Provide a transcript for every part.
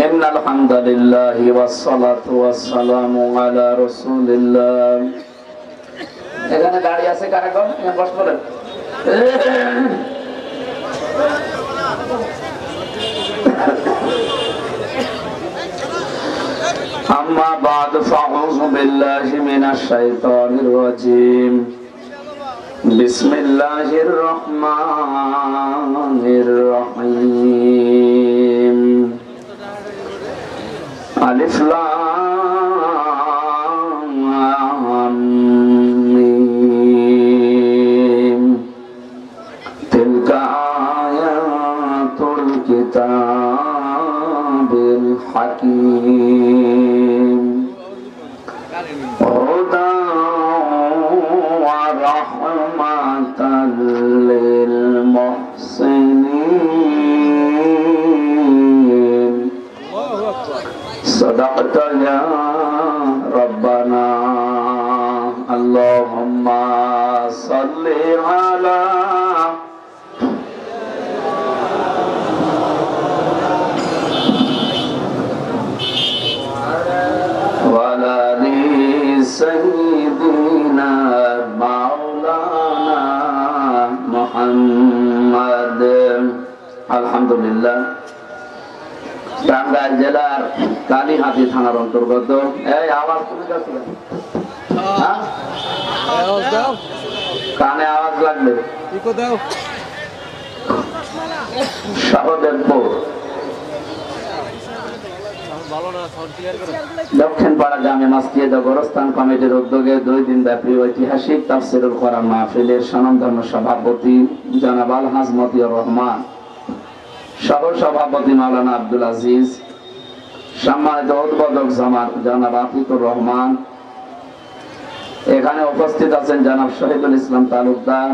ইন্নাল হামদালিল্লাহি ওয়াস সালাতু ওয়াস সালামু আলা রাসূলিল্লাহ। এখানে দাঁড়িয়ে আছে কারা গো? বস বলেন। أما بعد فأعوذ بالله من الشيطان الرجيم بسم الله الرحمن الرحيم ألف لام ميم تلك آيات الكتاب الحكيم هدى ورحمة للمحسنين صدقت يا ربنا اللهم صل على سيدنا مولانا محمد আলহামদুলিল্লাহ। টাঙ্গাইল জেলার কালীহাতি থানার অন্তর্গত এই আওয়াজ তুমি কাছে কানে আওয়াজ লাগবে সহদেবপুর দক্ষিণ পাড়া জামে মসজিদ ও গোরস্থান কমিটির উদ্যোগে 2 দিন ব্যাপী ঐতিহাসিক তাফসীরুল কোরআন মাহফিলের স্বনামধন্য সভাপতি জনাব আলহাজ মতিউর রহমান, সহ সভাপতি মাওলানা আব্দুল আজিজ, সম্মানিত উদ্বোধক জনাব আতিকুর রহমান, এখানে উপস্থিত আছেন জনাব শহীদুল ইসলাম তালুকদার,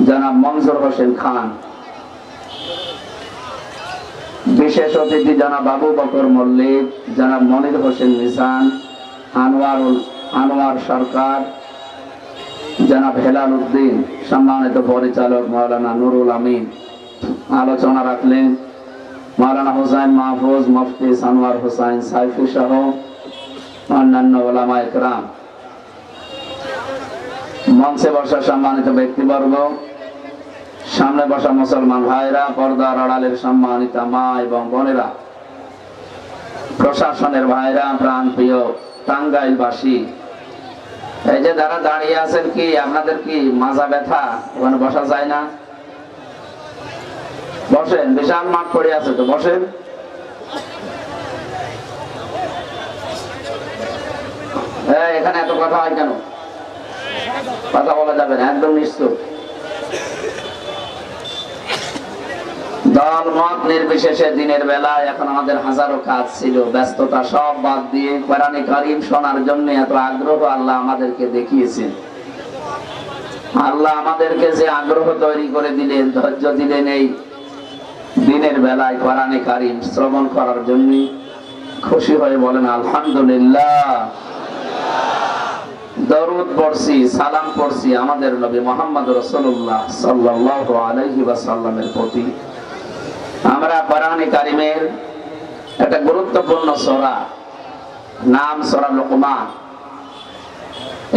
জনাব মনজুর হোসেন খান, বিশেষ অতিথি জনাব আবু বকর মল্লিক, জনাব মনির হোসেন নিসান, আনোয়ার সরকার, জনাব হেলাল উদ্দিন, সম্মানিত পরিচালক মাওলানা নুরুল আমিন। আলোচনা রাখলেন মাওলানা হুসাইন মাহফুজ, মুফতি সানোয়ার হোসেন সাইফি সহ অন্যান্য উলামা ইকরাম। মঞ্চে বসা সম্মানিত ব্যক্তিবর্গ, সামনে বসা মুসলমান ভাইরা, পর্দার আড়ালের সম্মানিত মা এবং বোনেরা, প্রশাসনের ভাইরা, প্রাণ প্রিয় টাঙ্গাইলবাসী, এই যে যারা দাঁড়িয়ে আছেন, কি আপনাদের কি মাজা ব্যথা? ওখানে বসা যায় না? বসেন, বিশাল মাঠ পড়ে আছে তো, বসেন। এখানে এত কথা হয় কেন? কথা বলা যাবে না, একদম নিশ্চয়। দল মত নির্বিশেষে দিনের বেলায় এখন আমাদের হাজারো কাজ ছিল, ব্যস্ততা সব বাদ দিয়ে কোরআনে কারীম শোনার জন্য এত আগ্রহ আল্লাহ আমাদেরকে দেখিয়েছেন। আল্লাহ আমাদেরকে যে আগ্রহ তৈরি করে দিলেন, ধৈর্য দিলেন এই দিনের বেলায় কোরআনে কারীম শ্রবণ করার জন্য, খুশি হয়ে বলেন আলহামদুলিল্লাহ। দরুদ পড়ছি, সালাম পড়ছি আমাদের নবী মুহাম্মদ রাসূলুল্লাহ সাল্লাল্লাহু আলাইহি ওয়াসাল্লামের প্রতি। আমরা কোরআনে কারীমের একটা গুরুত্বপূর্ণ সূরা, নাম সূরা লুকমান।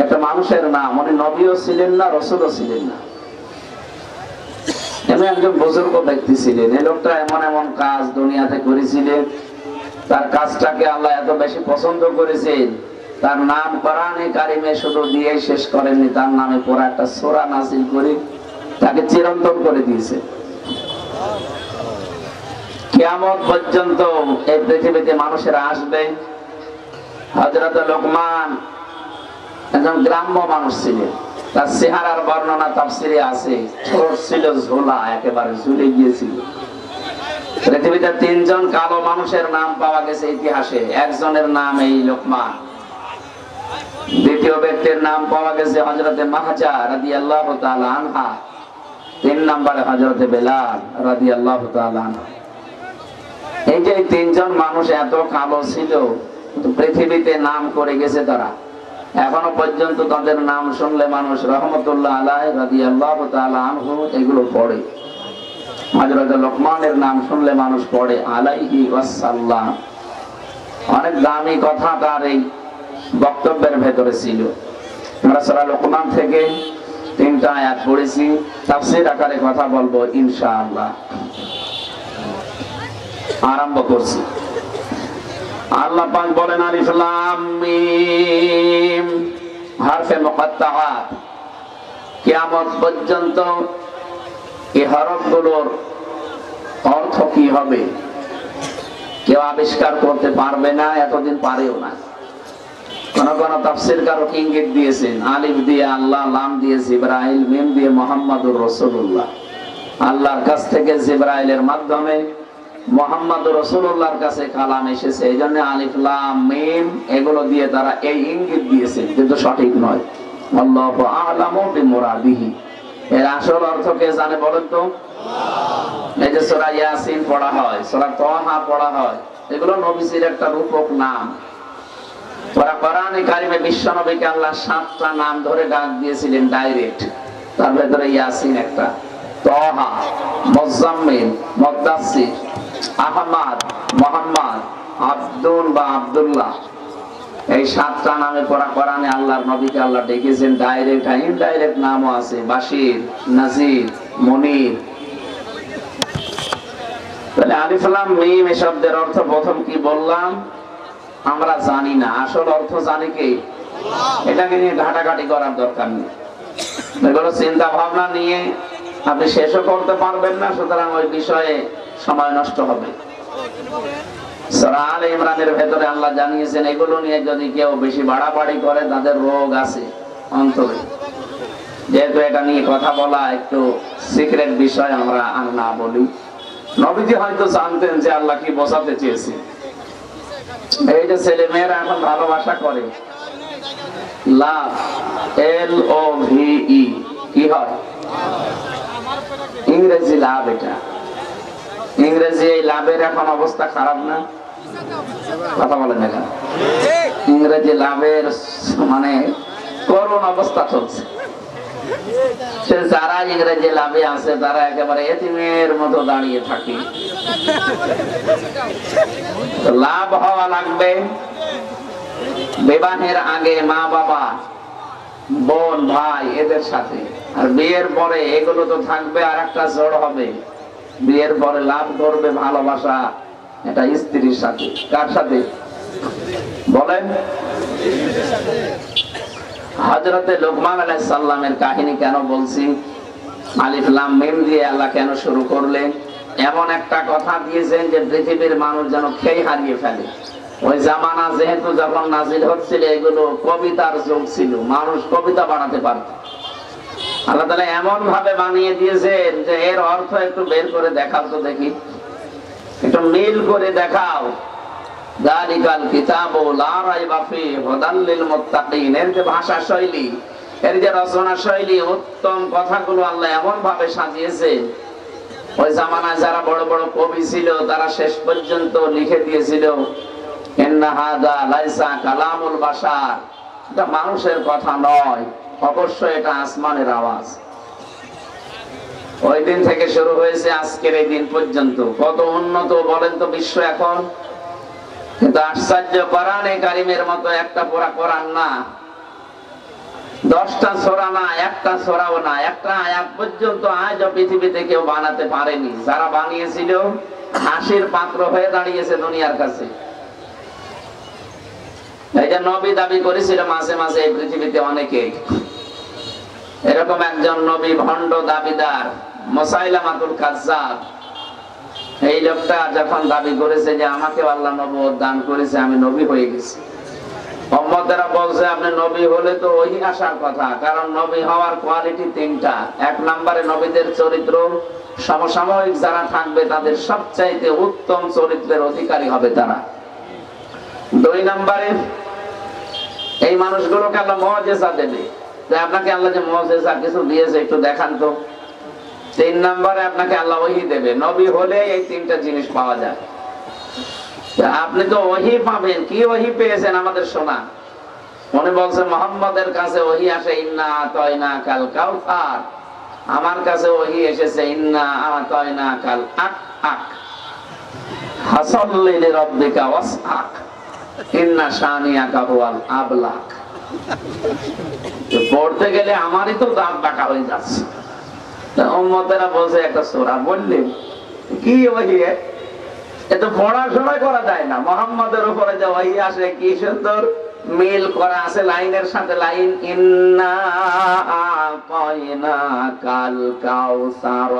একটা মানুষের নাম, উনি নবীও ছিলেন না, রাসূলও ছিলেন না, এমন একজন বুজুর্গ ব্যক্তি ছিলেন। এই লোকটা এমন এমন কাজ দুনিয়াতে করেছিলেন, তার কাজটাকে আল্লাহ এত বেশি পছন্দ করেছেন, তার নাম কোরআনে কারীমে শুধু দিয়ে শেষ করেননি, তার নামে পুরো একটা সূরা নাযিল করে তাকে চিরন্তন করে দিয়েছে। কিয়ামত পর্যন্ত এই পৃথিবীতে মানুষেরা আসবে। হযরত লোকমান একজন গ্রাম্য মানুষ ছিলেন, তার চেহারার বর্ণনা তাফসীরে আছে, ঠোঁট ছিল ঝোলা, একেবারে ঝুলে গিয়েছিল। পৃথিবীতে 3 জন কালো মানুষের নাম পাওয়া গেছে ইতিহাসে, একজনের নাম এই লোকমান। দ্বিতীয় ব্যক্তির নাম পাওয়া গেছে হযরতে মাহজা রাদিয়াল্লাহু তাআলা আনহা, 3 নম্বরে হযরতে বেলাল রাদিয়াল্লাহু তাআলা আনহু। এই যে 3 জন মানুষ এত কালো ছিল, পৃথিবীতে নাম করে গেছে তারা। এখনো পর্যন্ত তাদের নাম শুনলে মানুষ রহমতুল্লাহ আলাইহি রাদিয়াল্লাহু তাআলা আনহু এগুলো পড়ে। হযরত লোকমানের নাম শুনলে মানুষ পড়ে আলাইহি ওয়াসাল্লাম। অনেক দামি কথা তার এই বক্তব্যের ভেতরে ছিল। আমরা সূরা লোকমান থেকে 3টা আয়াত পড়েছি, তাফসীর আকারে কথা বলবো ইনশাআল্লাহ। আরম্ভ করছি। আল্লাহ পাক বলেন আলিফ লাম মিম হারফে মুকাত্তাআত। কিয়ামত পর্যন্ত এই হরফগুলোর অর্থ কি হবে কেউ আবিষ্কার করতে পারবে না, এতদিন পারেও না। কোন কোন তাফসীরকারক ইঙ্গিত দিয়েছেন, আলিফ দিয়ে আল্লাহ, লাম দিয়ে জিবরাইল, মিম দিয়ে মুহাম্মাদুর রাসূলুল্লাহ। আল্লাহর কাছ থেকে জিবরাইলের মাধ্যমে মুহাম্মাদুর রাসূলুল্লাহর কাছে কালাম এসেছে, এইজন্য আলিফ লাম মিম এগুলো দিয়ে তারা এই ইঙ্গিত দিয়েছে, কিন্তু সঠিক নয়। আল্লাহু আ'লামু বিমুরাদিহি। এর আসল অর্থ কে জানে বলেন তো? এই যে সূরা ইয়াসিন পড়া হয়, সূরা তাহা পড়া হয়, এগুলো নবীজির একটা রূপক নাম। কোরআনে কারিমে বিশ্ব নবীকে আল্লাহ 7টা নাম ধরে ডাক দিয়েছিলেন ডাইরেক্ট। তার ভেতরে ইয়াসিন একটা, তাহা, মুজাম্মিল, মুদাসসির, আহমদ, মুহাম্মদ, আব্দুল বা আব্দুল্লাহ, এই 7টা নামে পড়া কোরআনে আল্লাহর নবীকে আল্লাহ ডেকেছেন ডাইরেক্ট। ইনডাইরেক্ট নামও আছে, বাশির, নাজির, মুনির। তাহলে আলিফ লাম মিম এই শব্দের অর্থ প্রথম কি বললাম আমরা জানি না, আসল অর্থ জানে কে? এটাকে নিয়ে ঘাটাঘাটি করার দরকার নেই। এগুলো চিন্তা ভাবনা নিয়ে আপনি শেষও করতে পারবেন না, সুতরাং ওই বিষয়ে সময় নষ্ট হবে। সূরা আলে ইমরানের ভেতরে আল্লাহ জানিয়েছেন এগুলো নিয়ে যদি কেউ বেশি বাড়াবাড়ি করে তাদের রোগ আছে অন্তরে। যেহেতু এটা নিয়ে কথা বলা একটু সিক্রেট বিষয়, আমরা আর না বলি। নবীজি হয়তো জানতেন যে আল্লাহ কি বোঝাতে চেয়েছে। এই যে ছেলে মেয়েরা এখন ভালোবাসা করে, লাভ, LOVE কি হয়? ইংরেজি লাভ। এটা ইংরেজি এই লাভের এখন অবস্থা খারাপ না? কথা বলেন এখন। ইংরেজি লাভের মানে করুণ অবস্থা চলছে। যারা ইংরেজি লাভে আছে তারা একেবারে এতিমের মতো দাঁড়িয়ে থাকে। লাভ হওয়া লাগবে বিবাহের আগে মা বাবা, বোন, ভাই এদের সাথে, আর বিয়ের পরে এগুলো তো থাকবে। আর একটা জোড় হবে, বিয়ের পরে লাভ করবে ভালোবাসা, এটা স্ত্রীর সাথে। কার সাথে বলেন? হযরতে লোকমান আলাইহিস সালামের কাহিনী কেন বলছি? আলিফ লাম মিম দিয়ে আল্লাহ কেন শুরু করলেন? এমন একটা কথা দিয়েছেন যে পৃথিবীর মানুষ যেন খেই হারিয়ে ফেলে। ওই জামানা যেহেতু যখন নাজিল হচ্ছিল এগুলো কবিতার যুগ ছিল, মানুষ কবিতা বানাতে পারত। আল্লাহ তাআলা এমন ভাবে বানিয়ে দিয়েছেন যে এর অর্থ একটু বের করে দেখাও তো দেখি, একটু মিল করে দেখাও। যালিকাল কিতাবু লা রাইবা ফিহি হুদাল লিল মুত্তাকিন। এর যে ভাষা শৈলী, এর যে রচনা শৈলী, উত্তম কথাগুলো আল্লাহ এমন ভাবে সাজিয়েছে, ওই জামানায় যারা বড় বড় কবি ছিল তারা শেষ পর্যন্ত লিখে দিয়েছিল ইন্না হাযা লাইসা কালামুল বাশার। এটা মানুষের কথা নয়, অবশ্যই এটা আসমানের আওয়াজ। ওই দিন থেকে শুরু হয়েছে আজকের এই দিন পর্যন্ত। কত উন্নত বলেন তো বিশ্ব এখন। কিন্তু আশ্চর্য, কোরআনে কারিমের মতো একটা পুরা কোরআন না, 10টা সূরা না, একটা সূরাও না, একটা আয়াত পর্যন্ত আজও পৃথিবীতে কেউ বানাতে পারেনি। যারা বানিয়েছিল হাসির পাত্র হয়ে দাঁড়িয়েছে দুনিয়ার কাছে। এই যে নবী দাবি করেছিল মাঝে মাঝে এই পৃথিবীতে অনেকে, এরকম একজন নবী ভণ্ড দাবিদার মুসাইলামাতুল কাজ্জাব। এই লোকটা যখন দাবি করেছে যে আমাকে আল্লাহ নবুয়ত দান করেছে, আমি নবী হয়ে গেছি, উম্মতেরা বলছে আপনি নবী হলে তো ওহী আসার কথা, কারণ নবী হওয়ার কোয়ালিটি 3টা। 1 নম্বরে নবীদের চরিত্র, সমসাময়িক যারা থাকবে তাদের সবচাইতে উত্তম চরিত্রের অধিকারী হবে তারা। 2 নম্বরে এই মানুষগুলোকে আল্লাহ মুআজিজা দেবে, যে আপনাকে আল্লাহ যে মুআজিজা কিছু দিয়েছে একটু দেখান তো। 3 নম্বরে আপনাকে আল্লাহ ওহী দেবে। নবী হলে এই 3টা জিনিস পাওয়া যায়। আপনি তো ওহী পাবেন, কি ওহী পেয়েছেন আমাদের শোনা। উনি বলছে মুহাম্মাদের কাছে ওহী আসে ইন্না আতাইনা কাল কাউসার, আমার কাছে ওহী এসেছে ইন্না আতাইনা কাল আক আক হাসাল্লি লিরাব্বিকা ওয়াসআক ইন্না শানিয়াকা হুয়াল আবলাক। পড়তে গেলে আমারই তো দাঁত বাঁকা হয়ে যাচ্ছে। উম্মতেরা বলছে একটা সূরা বললেন কি ওহী, এত পড়াশোনা করা যায় না। মুহাম্মাদের উপরে যে ওহী আসে কি সুন্দর মিল করা আছে লাইনের সাথে লাইন, ইন্না আতাইনাকাল কাউসার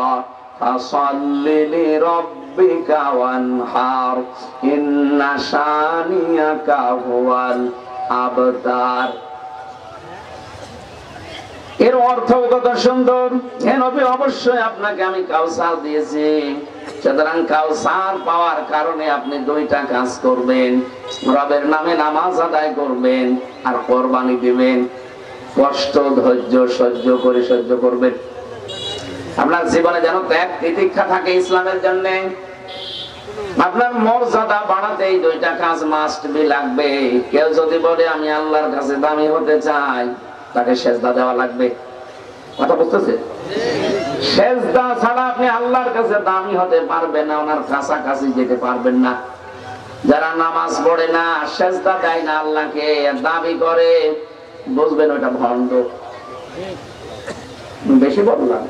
ফাসাল্লি লিরাব্বিকা ওয়ানহার ইন্না শানিয়াকা হুয়াল আবতার। এর অর্থ কত সুন্দর। হে নবী, অবশ্যই আপনাকে আমি কাউসার দিয়েছি, সুতরাং কাউসার পাওয়ার কারণে আপনি দুইটা কাজ করবেন, রবের নামে নামাজ আদায় করবেন আর কোরবানি দিবেন। কষ্ট ধৈর্য সহ্য করে সহ্য করবেন। আপনার জীবনে যেন ত্যাগ তিতিক্ষা থাকে ইসলামের জন্য। আপনার মর্যাদা বাড়াতে এই দুইটা কাজ মাস্ট বি লাগবে। কেউ যদি বলে আমি আল্লাহর কাছে দামি হতে চাই, তাকে সেজদা দেওয়া লাগবে। কথা বুঝতেছে? সেজদা ছাড়া আপনি আল্লাহর কাছে দামি হতে পারবেন না, ওনার কাছাকাছি যেতে পারবেন না। যারা নামাজ পড়ে না, সেজদা দেয় না আল্লাহকে, দাবি করে, বুঝবেন ওটা ভণ্ড। বেশি বললাম?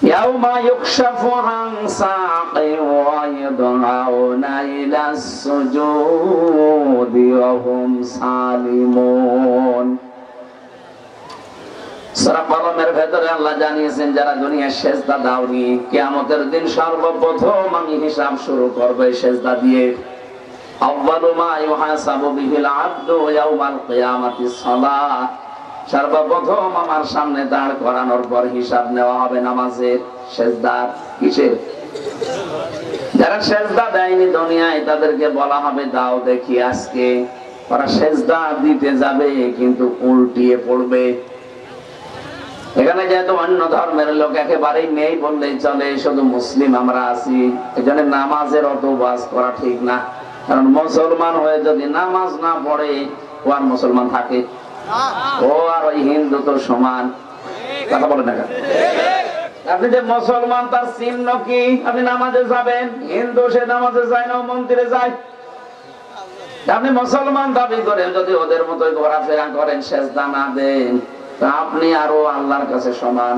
ইয়াউমা ইউকশাফু আন সাকিন ওয়া ইয়াদউনা ইলাস সুজুদি ওয়া হুম সালিমুন। সূরা কলমের ভেতরে আল্লাহ জানিয়েছেন, যারা দুনিয়ায় সেজদা দাওনি, কিয়ামতের দিন সর্বপ্রথম আমি হিসাব শুরু করব সেজদা দিয়ে। আউয়ালু মা ইউহাসাবু বিহিল আবদু ইয়াউমাল কিয়ামাতিস সালাহ। সর্বপ্রথম আমার সামনে দাঁড় করানোর পর হিসাব নেওয়া হবে নামাজের, সেজদার। কিসের? যারা সেজদা দেয়নি দুনিয়ায়, তাদেরকে বলা হবে দাও দেখি আজকে। ওরা সেজদা দিতে যাবে কিন্তু উল্টিয়ে পড়বে। এখানে যেহেতু অন্য ধর্মের লোক একেবারেই নেই বললেই চলে, শুধু মুসলিম আমরা আছি, এজন্য নামাজের অত বাস করা ঠিক না। কারণ মুসলমান হয়ে যদি নামাজ না পড়ে, ও আর মুসলমান থাকে? ও আর ওই হিন্দু তো সমান। কথা বলে না? আপনি যে মুসলমান, তার চিহ্ন কি? আপনি নামাজে যাবেন। হিন্দু সে নামাজে যায় না, মন্দিরে যায়। আপনি মুসলমান দাবি করেন, যদি ওদের মতোই ঘোরাফেরা করেন, সেজদা না দেন, তা আপনি আরো আল্লাহর কাছে সমান।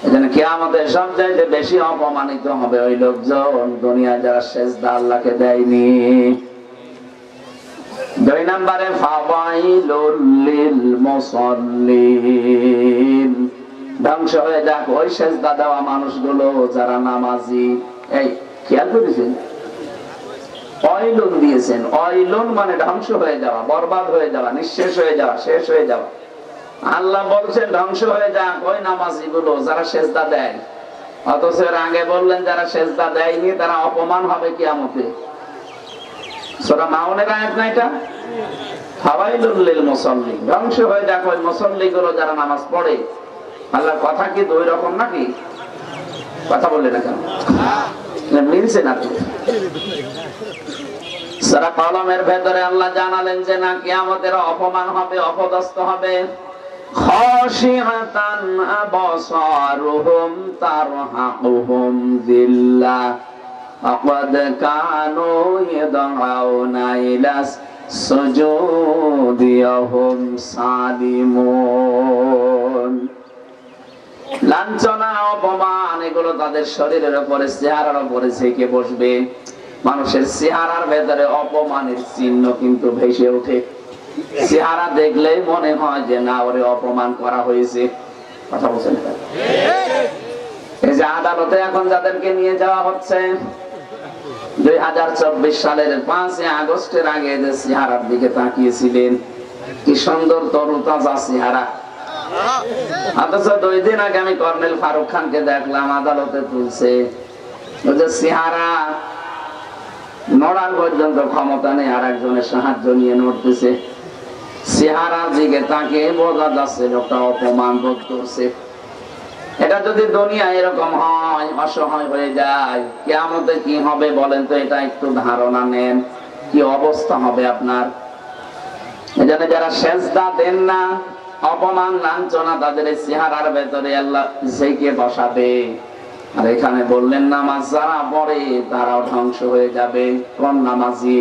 এজন্য কিয়ামতের সবচাইতে বেশি অপমানিত হবে ওই লোকজন দুনিয়ায় যারা সেজদা আল্লাহকে দেয়নি। দুই নম্বরে ফাওয়াইলুল লিল মুসাল্লিন। ধ্বংস হয়ে যাক ওই সেজদা দেওয়া মানুষগুলো যারা নামাজি। এই খেয়াল করেছেন? অয়লুন দিয়েছেন। অয়লুন মানে ধ্বংস হয়ে যাওয়া, বরবাদ হয়ে যাওয়া, নিঃশেষ হয়ে যাওয়া, শেষ হয়ে যাওয়া। আল্লাহ বলছেন ধ্বংস হয়ে যাক ওই নামাজি গুলো যারা সেজদা দেয়। অথচ এর আগে বললেন যারা সেজদা দেয়নি তারা অপমান হবে কিয়ামতে। সূরা মাউনের আয়াত না এটা? ফাওয়াইলুল লিল মুসাল্লিন। ধ্বংস হয়ে যাক ওই মুসাল্লি গুলো যারা নামাজ পড়ে। আল্লাহর কথা কি দুই রকম নাকি? কথা বললেন না কেন? মিলছে না তো? সূরা কলমের ভেতরে আল্লাহ জানালেন যে না, কিয়ামতের অপমান হবে, অপদস্থ হবে। খাশিআতান আবসারুহুম তারহাকুহুম যিল্লাহ আকাদ কানু ইয়াদউনা ইলাস সুজুদি ওয়া হুম সালিমুন। লাঞ্ছনা, অপমান এগুলো তাদের শরীরের উপরে, চেহারার উপরে ঝেঁকে বসবে। মানুষের চেহারার ভেতরে অপমানের চিহ্ন কিন্তু ভেসে ওঠে। চেহারা দেখলেই মনে হয় যে না, ওরে অপমান করা হয়েছে। কথা বলছেন? এই যে আদালতে এখন যাদেরকে নিয়ে যাওয়া হচ্ছে, 2024 সালের 5 আগস্টের আগে যে চেহারার দিকে তাকিয়েছিলেন, কি সুন্দর তরুতাজা চেহারা। অথচ 2 দিন আগে আমি কর্নেল ফারুক খানকে দেখলাম আদালতে তুলছে। ওই যে চেহারা নড়ার পর্যন্ত ক্ষমতা নেই, আর একজনের সাহায্য নিয়ে নড়তেছে। চেহারার দিকে তাকে বোঝা যাচ্ছে লোকটা অপমান বোধ করছে। এটা যদি দুনিয়া এরকম হয়, অসহায় হয়ে যায়, কিয়ামতে কি হবে বলেন তো? এটা একটু ধারণা নেন। কি অবস্থা হবে আপনার? এজন্য যারা সেজদা দেন না, অপমান লাঞ্ছনা তাদের এই চেহারার ভেতরে আল্লাহ ঝেঁকে বসাবে। আর এখানে বললেন নামাজ যারা পড়ে তারাও ধ্বংস হয়ে যাবে। কোন নামাজি?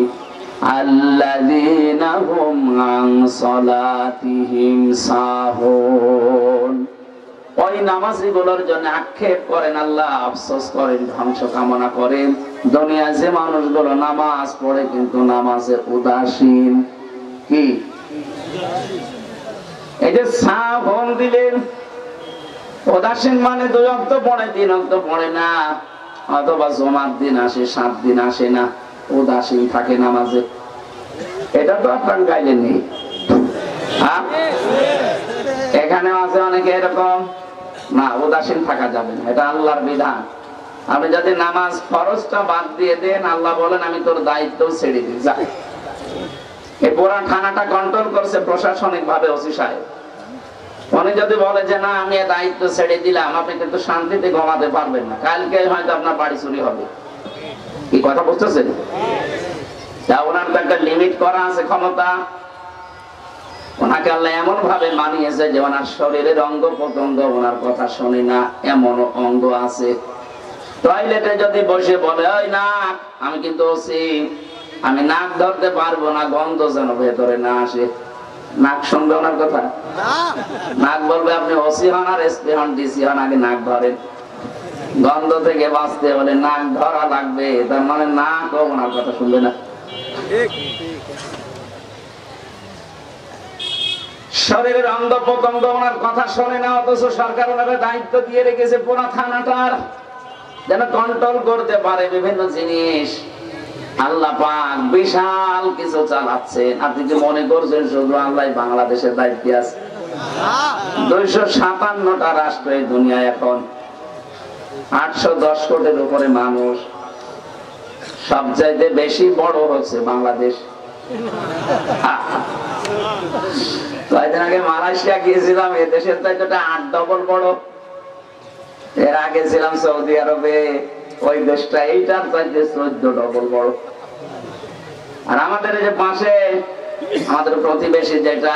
আল্লাযীনা হুম আন সালাতিহিম সাহুন। ওই নামাজীগুলোর জন্য আক্ষেপ করেন আল্লাহ, আফসোস করেন, ধ্বংস কামনা করেন দুনিয়ায় যে মানুষগুলো নামাজ পড়ে কিন্তু নামাজে উদাসীন। কি এই যে সাহুন দিলেন, উদাসীন মানে 2 ওয়াক্ত পড়ে 3 ওয়াক্ত পড়ে না, অথবা জুমার দিন আসে 7 দিন আসে না, উদাসীন থাকে নামাজে। এটা তো আপনার গাইলে নেই। এখানে আছে অনেকে এরকম না, উদাসীন থাকা যাবে না, এটা আল্লাহর বিধান। আপনি যদি নামাজ ফরজটা বাদ দিয়ে দেন, আল্লাহ বলেন আমি তোর দায়িত্ব ছেড়ে দিই, যা। এই পুরা থানাটা কন্ট্রোল করছে প্রশাসনিক ভাবে ওসি সাহেব। উনি যদি বলে যে না আমি দায়িত্ব ছেড়ে দিলাম, আপনি কিন্তু শান্তিতে ঘুমাতে পারবেন না, কালকে হয়তো আপনার বাড়ি চুরি হবে। কি কথা বুঝতেছেন? তা ওনার তো একটা লিমিট করা আছে ক্ষমতা। ওনাকে আল্লাহ এমন ভাবে মানিয়েছে যে ওনার শরীরের অঙ্গ প্রত্যঙ্গ ওনার কথা শোনে না, এমন অঙ্গ আছে। টয়লেটে যদি বসে বলে ওই নাক, আমি কিন্তু ওসি, আমি নাক ধরতে পারবো না, গন্ধ যেন ভেতরে না আসে, নাক শুনবে ওনার কথা? নাক বলবে আপনি ওসি হন আর এসপি হন ডিসি হন, আগে নাক ধরেন। গন্ধ থেকে বাঁচতে হলে নাক ধরা লাগবে, তার মানে নাক ওনার কথা শুনবে না। শরীরের অঙ্গ প্রত্যঙ্গ ওনার কথা শোনে না, অথচ সরকার ওনার দায়িত্ব দিয়ে রেখেছে পুরো থানাটার যেন কন্ট্রোল করতে পারে বিভিন্ন জিনিস। আল্লাহ পাক বিশাল কিছু চালাচ্ছেন। আপনি কি মনে করছেন শুধু আল্লাহ বাংলাদেশের দায়িত্বে আছে? 257টা রাষ্ট্র এই দুনিয়ায়, এখন 810 কোটির উপরে মানুষ, সবচাইতে বেশি বড় হচ্ছে বাংলাদেশ। কয়েকদিন আগে মালয়েশিয়া গিয়েছিলাম, এ দেশের চাইতে 8 ডবল বড়। এর আগে ছিলাম সৌদি আরবে, ওই দেশটা এইটার চাইতে 14 ডবল বড়। আর আমাদের যে পাশে আমাদের প্রতিবেশী যেটা,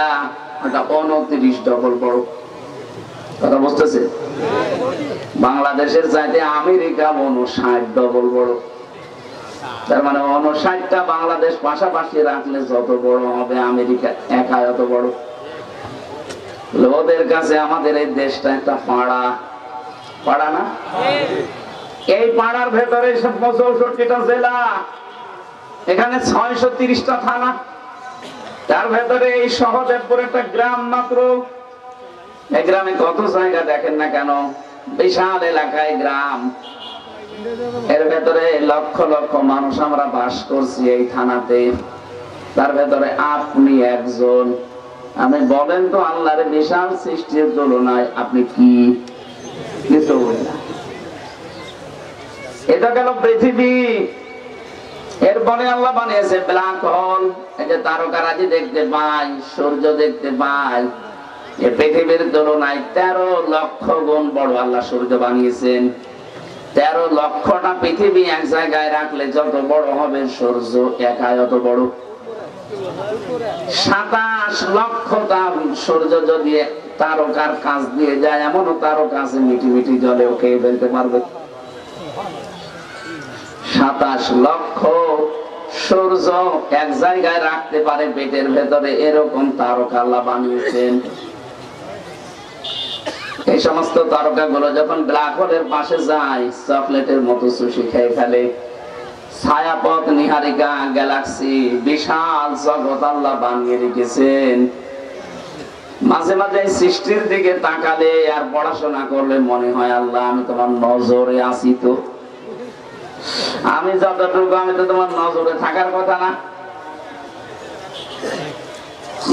ওটা 29 ডবল বড়। কথা বুঝতেছে? বাংলাদেশের চাইতে আমেরিকা 59 ডবল বড়। তার মানে 59টা বাংলাদেশ পাশাপাশি রাখলে যত বড় হবে আমেরিকা একা অত বড়। ওদের কাছে আমাদের এই দেশটা একটা পাড়া, পাড়া না? এই পাড়ার ভেতরে 64টা জেলা, এখানে 630টা থানা, তার ভেতরে এই সহদেবপুর একটা গ্রাম মাত্র। এই গ্রামে কত জায়গা দেখেন না কেন, বিশাল এলাকায় গ্রাম, এর ভেতরে লক্ষ লক্ষ মানুষ আমরা বাস করছি এই থানাতে। তার ভেতরে আপনি একজন। আমি বলেন তো আল্লাহর বিশাল সৃষ্টির তুলনায় আপনি কি? কিছু না। এটা গেল পৃথিবী। এরপরে আল্লাহ বানিয়েছে ব্ল্যাক হোল। এই যে তারকারাজি দেখতে পাই, সূর্য দেখতে পাই, এই পৃথিবীর তুলনায় 13 লক্ষ গুণ বড় আল্লাহ সূর্য বানিয়েছেন। 13 লক্ষটা পৃথিবী এক জায়গায় রাখলে যত বড় হবে সূর্য একাই অত বড়। 27 লক্ষটা সূর্য যদি তারকার কাছ দিয়ে যায়, এমনও তারকা আছে মিটি মিটি জলেও খেয়ে ফেলতে পারবে। 27 লক্ষ সূর্য এক জায়গায় রাখতে পারে পেটের ভেতরে, এরকম তারকা আল্লাহ বানিয়েছেন। এই সমস্ত তারকাগুলো যখন ব্ল্যাক হোলের পাশে যায়, চকলেটের মতো চুষি খেয়ে ফেলে। ছায়াপথ, নিহারিকা, গ্যালাক্সি, বিশাল জগৎ আল্লাহ বানিয়ে রেখেছেন। মাঝে মাঝে সৃষ্টির দিকে তাকালে আর পড়াশোনা করলে মনে হয় আল্লাহ আমি তোমার নজরে আছি। তো আমি যতটুকু, আমি তো তোমার নজরে থাকার কথা না।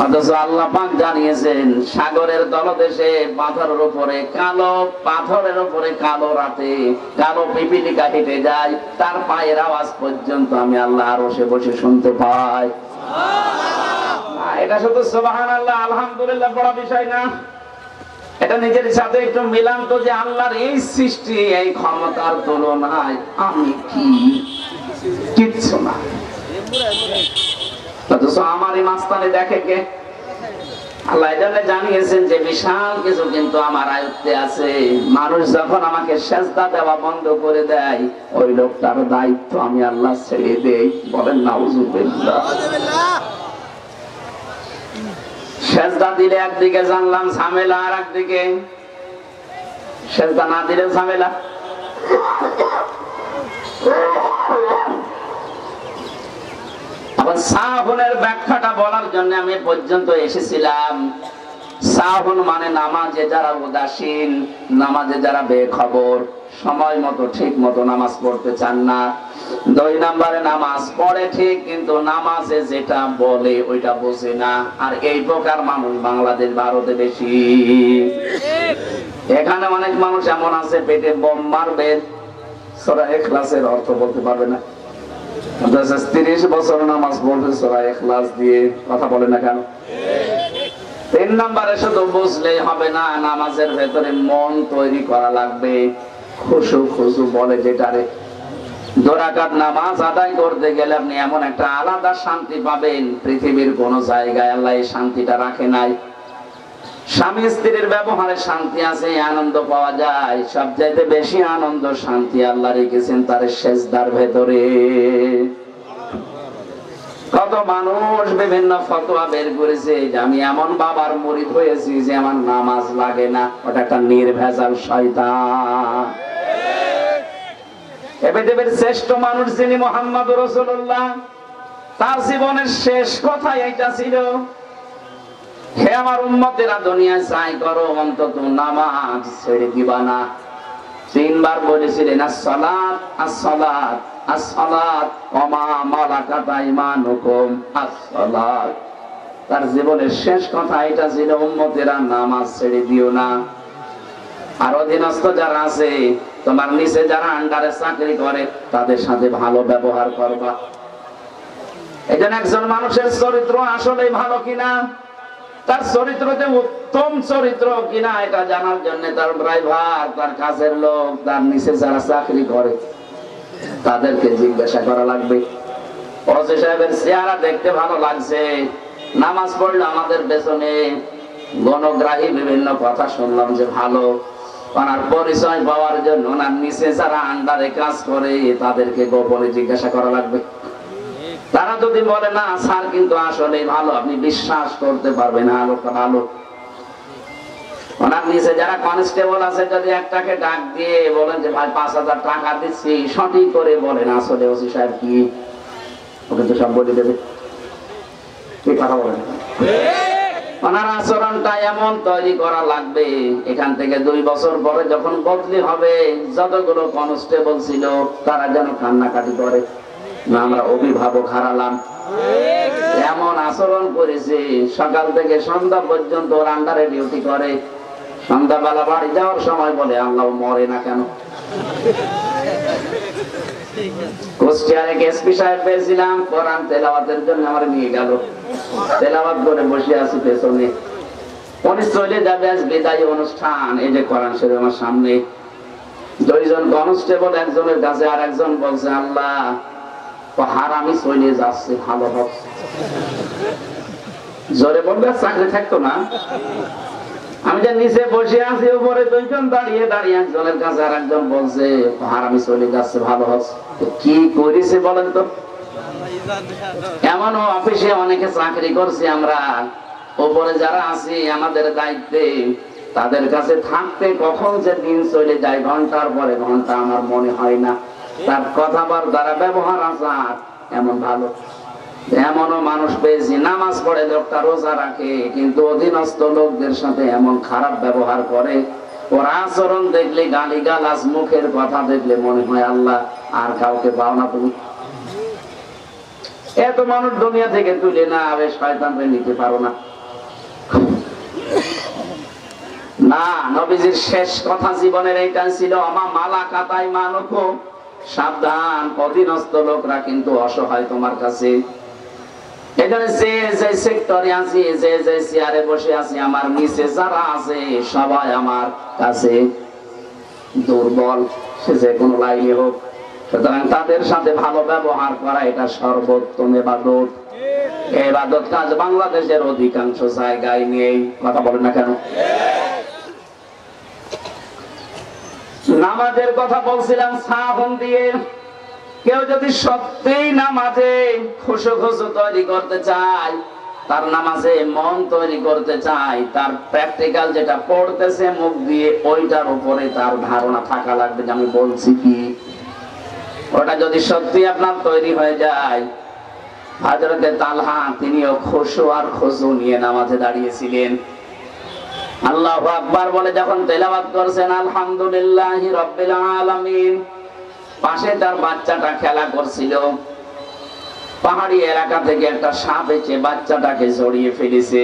অথচ আল্লাহ পাক জানিয়েছেন সাগরের তলদেশে পাথরের উপরে কালো, পাথরের উপরে কালো, রাতে কালো পিপিলিকা হেঁটে যায়, তার পায়ের আওয়াজ পর্যন্ত আমি আল্লাহ আরশে বসে শুনতে পাই। এটা শুধু সুবহানাল্লাহ আলহামদুলিল্লাহ বড় বিষয় না, এটা নিজের সাথে একটু মিলান তো, যে আল্লাহর এই সৃষ্টি, এই ক্ষমতার তুলনায় আমি কি? কিচ্ছু না। অথচ আমারই মাস্তানি দেখে কে? আল্লাহ এজন্য জানিয়েছেন যে বিশাল কিছু কিন্তু আমার আয়ত্তে আছে। মানুষ যখন আমাকে সেজদা দেওয়া বন্ধ করে দেয়, ওই লোকটার দায়িত্ব আমি আল্লাহ ছেড়ে দেই। বলেন নাউজুবিল্লাহ। সেজদা দিলে একদিকে জানলাম ঝামেলা, আর একদিকে সেজদা না দিলে ঝামেলা। আবার সাহুনের ব্যাখ্যাটা বলার জন্য আমি পর্যন্ত এসেছিলাম। সাহুন মানে নামাজে যারা উদাসীন, নামাজে যারা বেখবর, সময় মতো ঠিক মতো নামাজ পড়তে চান না। 2 নম্বরে নামাজ পড়ে ঠিক, কিন্তু নামাজে যেটা বলে ওইটা বোঝে না। আর এই প্রকার মানুষ বাংলাদেশ, ভারতে বেশি। এখানে অনেক মানুষ এমন আছে পেটে বোম মারবে, সূরা ইখলাসের অর্থ বলতে পারবে না। 30 বছর নামাজ পড়বে সূরা ইখলাস দিয়ে, কথা বলে না কেন? 3 নম্বরে শুধু বুঝলেই হবে না, নামাজের ভেতরে মন তৈরি করা লাগবে। খুশু বলে যেটারে। 2 রাকাত নামাজ আদায় করতে গেলে আপনি এমন একটা আলাদা শান্তি পাবেন, পৃথিবীর কোন জায়গায় আল্লাহ এই শান্তিটা রাখে নাই। স্বামী স্ত্রীর ব্যবহারে শান্তি আছে, আনন্দ পাওয়া যায়। সবচাইতে বেশি আনন্দ শান্তি আল্লাহ রেখেছেন তার সেজদার ভেতরে। কত মানুষ বিভিন্ন ফতোয়া বের করেছে যে আমি এমন বাবার মুরিদ হয়েছি যে আমার নামাজ লাগে না। ওটা একটা নির্ভেজাল শয়তান। এ পৃথিবীর শ্রেষ্ঠ মানুষ যিনি মুহাম্মদুর রাসূলুল্লাহ, তার জীবনের শেষ কথা এইটা ছিল, হে আমার উম্মতেরা, দুনিয়ায় যাই করো অন্তত নামাজ ছেড়ে দিবা না। 3 বার বলেছিলেন as-salat as-salat as-salat ওয়া মা মালাকাত আইমানুকুম as-salat। তার জীবনের শেষ কথা এটা ছিল, উম্মতেরা নামাজ ছেড়ে দিও না। আর অধীনস্থ যারা আছে, তোমার নিচে যারা আন্ডারে চাকরি করে, তাদের সাথে ভালো ব্যবহার করবা। এজন্য একজন মানুষের চরিত্র আসলে ভালো কিনা, তার চরিত্রতে উত্তম চরিত্র কিনা, এটা জানার জন্য তার ড্রাইভার, তার কাজের লোক, তার নিচে যারা চাকরি করে, তাদেরকে জিজ্ঞাসা করা লাগবে। ওসি সাহেবের চেহারা দেখতে ভালো লাগছে, নামাজ পড়লে আমাদের পেছনে গণগ্রাহী বিভিন্ন কথা শুনলাম যে ভালো, ওনার পরিচয় পাওয়ার জন্য ওনার নিচে যারা আন্ডারে কাজ করে তাদেরকে গোপনে জিজ্ঞাসা করা লাগবে। তারা যদি বলে না স্যার কিন্তু আসলে ভালো, আপনি বিশ্বাস করতে পারবেন লোকটা ভালো। ওনার নিচে যারা কনস্টেবল আছে, যদি একটাকে ডাক দিয়ে বলেন যে ভাই 5000 টাকা দিচ্ছি, সঠিক করে বলেন আসলে ওসি সাহেব কি, ওকে তো সব বলে দেবে। কি কথা বলেন? ওনার আচরণটা এমন তৈরি করা লাগবে, এখান থেকে 2 বছর পরে যখন বদলি হবে, যতগুলো কনস্টেবল ছিল তারা যেন কান্নাকাটি করে, না আমরা অভিভাবক হারালাম। এমন আচরণ করেছে, সকাল থেকে সন্ধ্যা পর্যন্ত ওর আন্ডারে ডিউটি করে, সন্ধ্যাবেলা বাড়ি যাওয়ার সময় বলে আল্লাহ মরে না কেন। কুষ্টিয়ারে এসপি সাহেব পেয়েছিলাম, কোরআন তেলাওয়াতের জন্য আমার নিয়ে গেল, তেলাওয়াত করে বসে আছি পেছনে। উনি চলে যাবে আজ বিদায়ী অনুষ্ঠান, এই যে কোরআন শরীফ আমার সামনে। 2 জন কনস্টেবল একজনের কাছে আর একজন বলছে আল্লাহ হারামি চলে যাচ্ছে, ভালো হোক। জোরে বলবে চাকরি থাকতো না। আমি যে নিচে বসে আছি, উপরে 2 জন দাঁড়িয়ে দাঁড়িয়ে একজনের কাছে আর একজন বলছে হারামি চলে যাচ্ছে, ভালো হচ্ছে। কি করেছে বলেন তো? এমন অফিসে অনেকে চাকরি করছি আমরা, উপরে যারা আছি আমাদের দায়িত্বে, তাদের কাছে থাকতে কখন যে দিন চলে যায়, ঘন্টার পরে ঘন্টা আমার মনে হয় না। তার কথাবার্তার ব্যবহার আচার এমন ভালো। এমনও মানুষ পেয়েছি, নামাজ পড়ে লোকটা, রোজা রাখে, কিন্তু অধীনস্থ লোকদের সাথে এমন খারাপ ব্যবহার করে, ওর আচরণ দেখলে, গালিগালাজ, মুখের কথা দেখলে মনে হয় আল্লাহ আর কাউকে পাও না তুমি। এত মানুষ দুনিয়া থেকে তুলে না আবে শয়তানকে নিতে পারো না। না, নবীজির শেষ কথা জীবনের এইটা ছিল, আমা মালাকাত আইমানুকুম, সাবধান, অধীনস্থ লোকরা কিন্তু অসহায় তোমার কাছে। এখানে যে যে সেক্টরে আছি, যে যে চেয়ারে বসে আছি, আমার নিচে যারা আছে সবাই আমার কাছে দুর্বল, সে যে কোনো লাইনে হোক। সুতরাং তাদের সাথে ভালো ব্যবহার করা এটা সর্বোত্তম ইবাদত। এই ইবাদত কাজ বাংলাদেশের অধিকাংশ জায়গায় নেই। কথা বলেন না কেন? নামাজের কথা বলছিলাম সাহন দিয়ে। কেউ যদি সত্যিই নামাজে খুশু তৈরি করতে চায়, তার নামাজে মন তৈরি করতে চায়, তার প্র্যাকটিক্যাল যেটা পড়তেছে মুখ দিয়ে ওইটার উপরে তার ধারণা থাকা লাগবে যে আমি বলছি কি। ওটা যদি সত্যি আপনার তৈরি হয়ে যায়, হযরতে তালহা তিনিও খুশু আর খুশু নিয়ে নামাজে দাঁড়িয়েছিলেন। আল্লাহু আকবার বলে যখন তেলাওয়াত করছেন আলহামদুলিল্লাহি রাব্বিল আলামিন, পাশে তার বাচ্চাটা খেলা করছিল। পাহাড়ি এলাকা থেকে একটা সাপ এসে বাচ্চাটাকে জড়িয়ে ফেলেছে।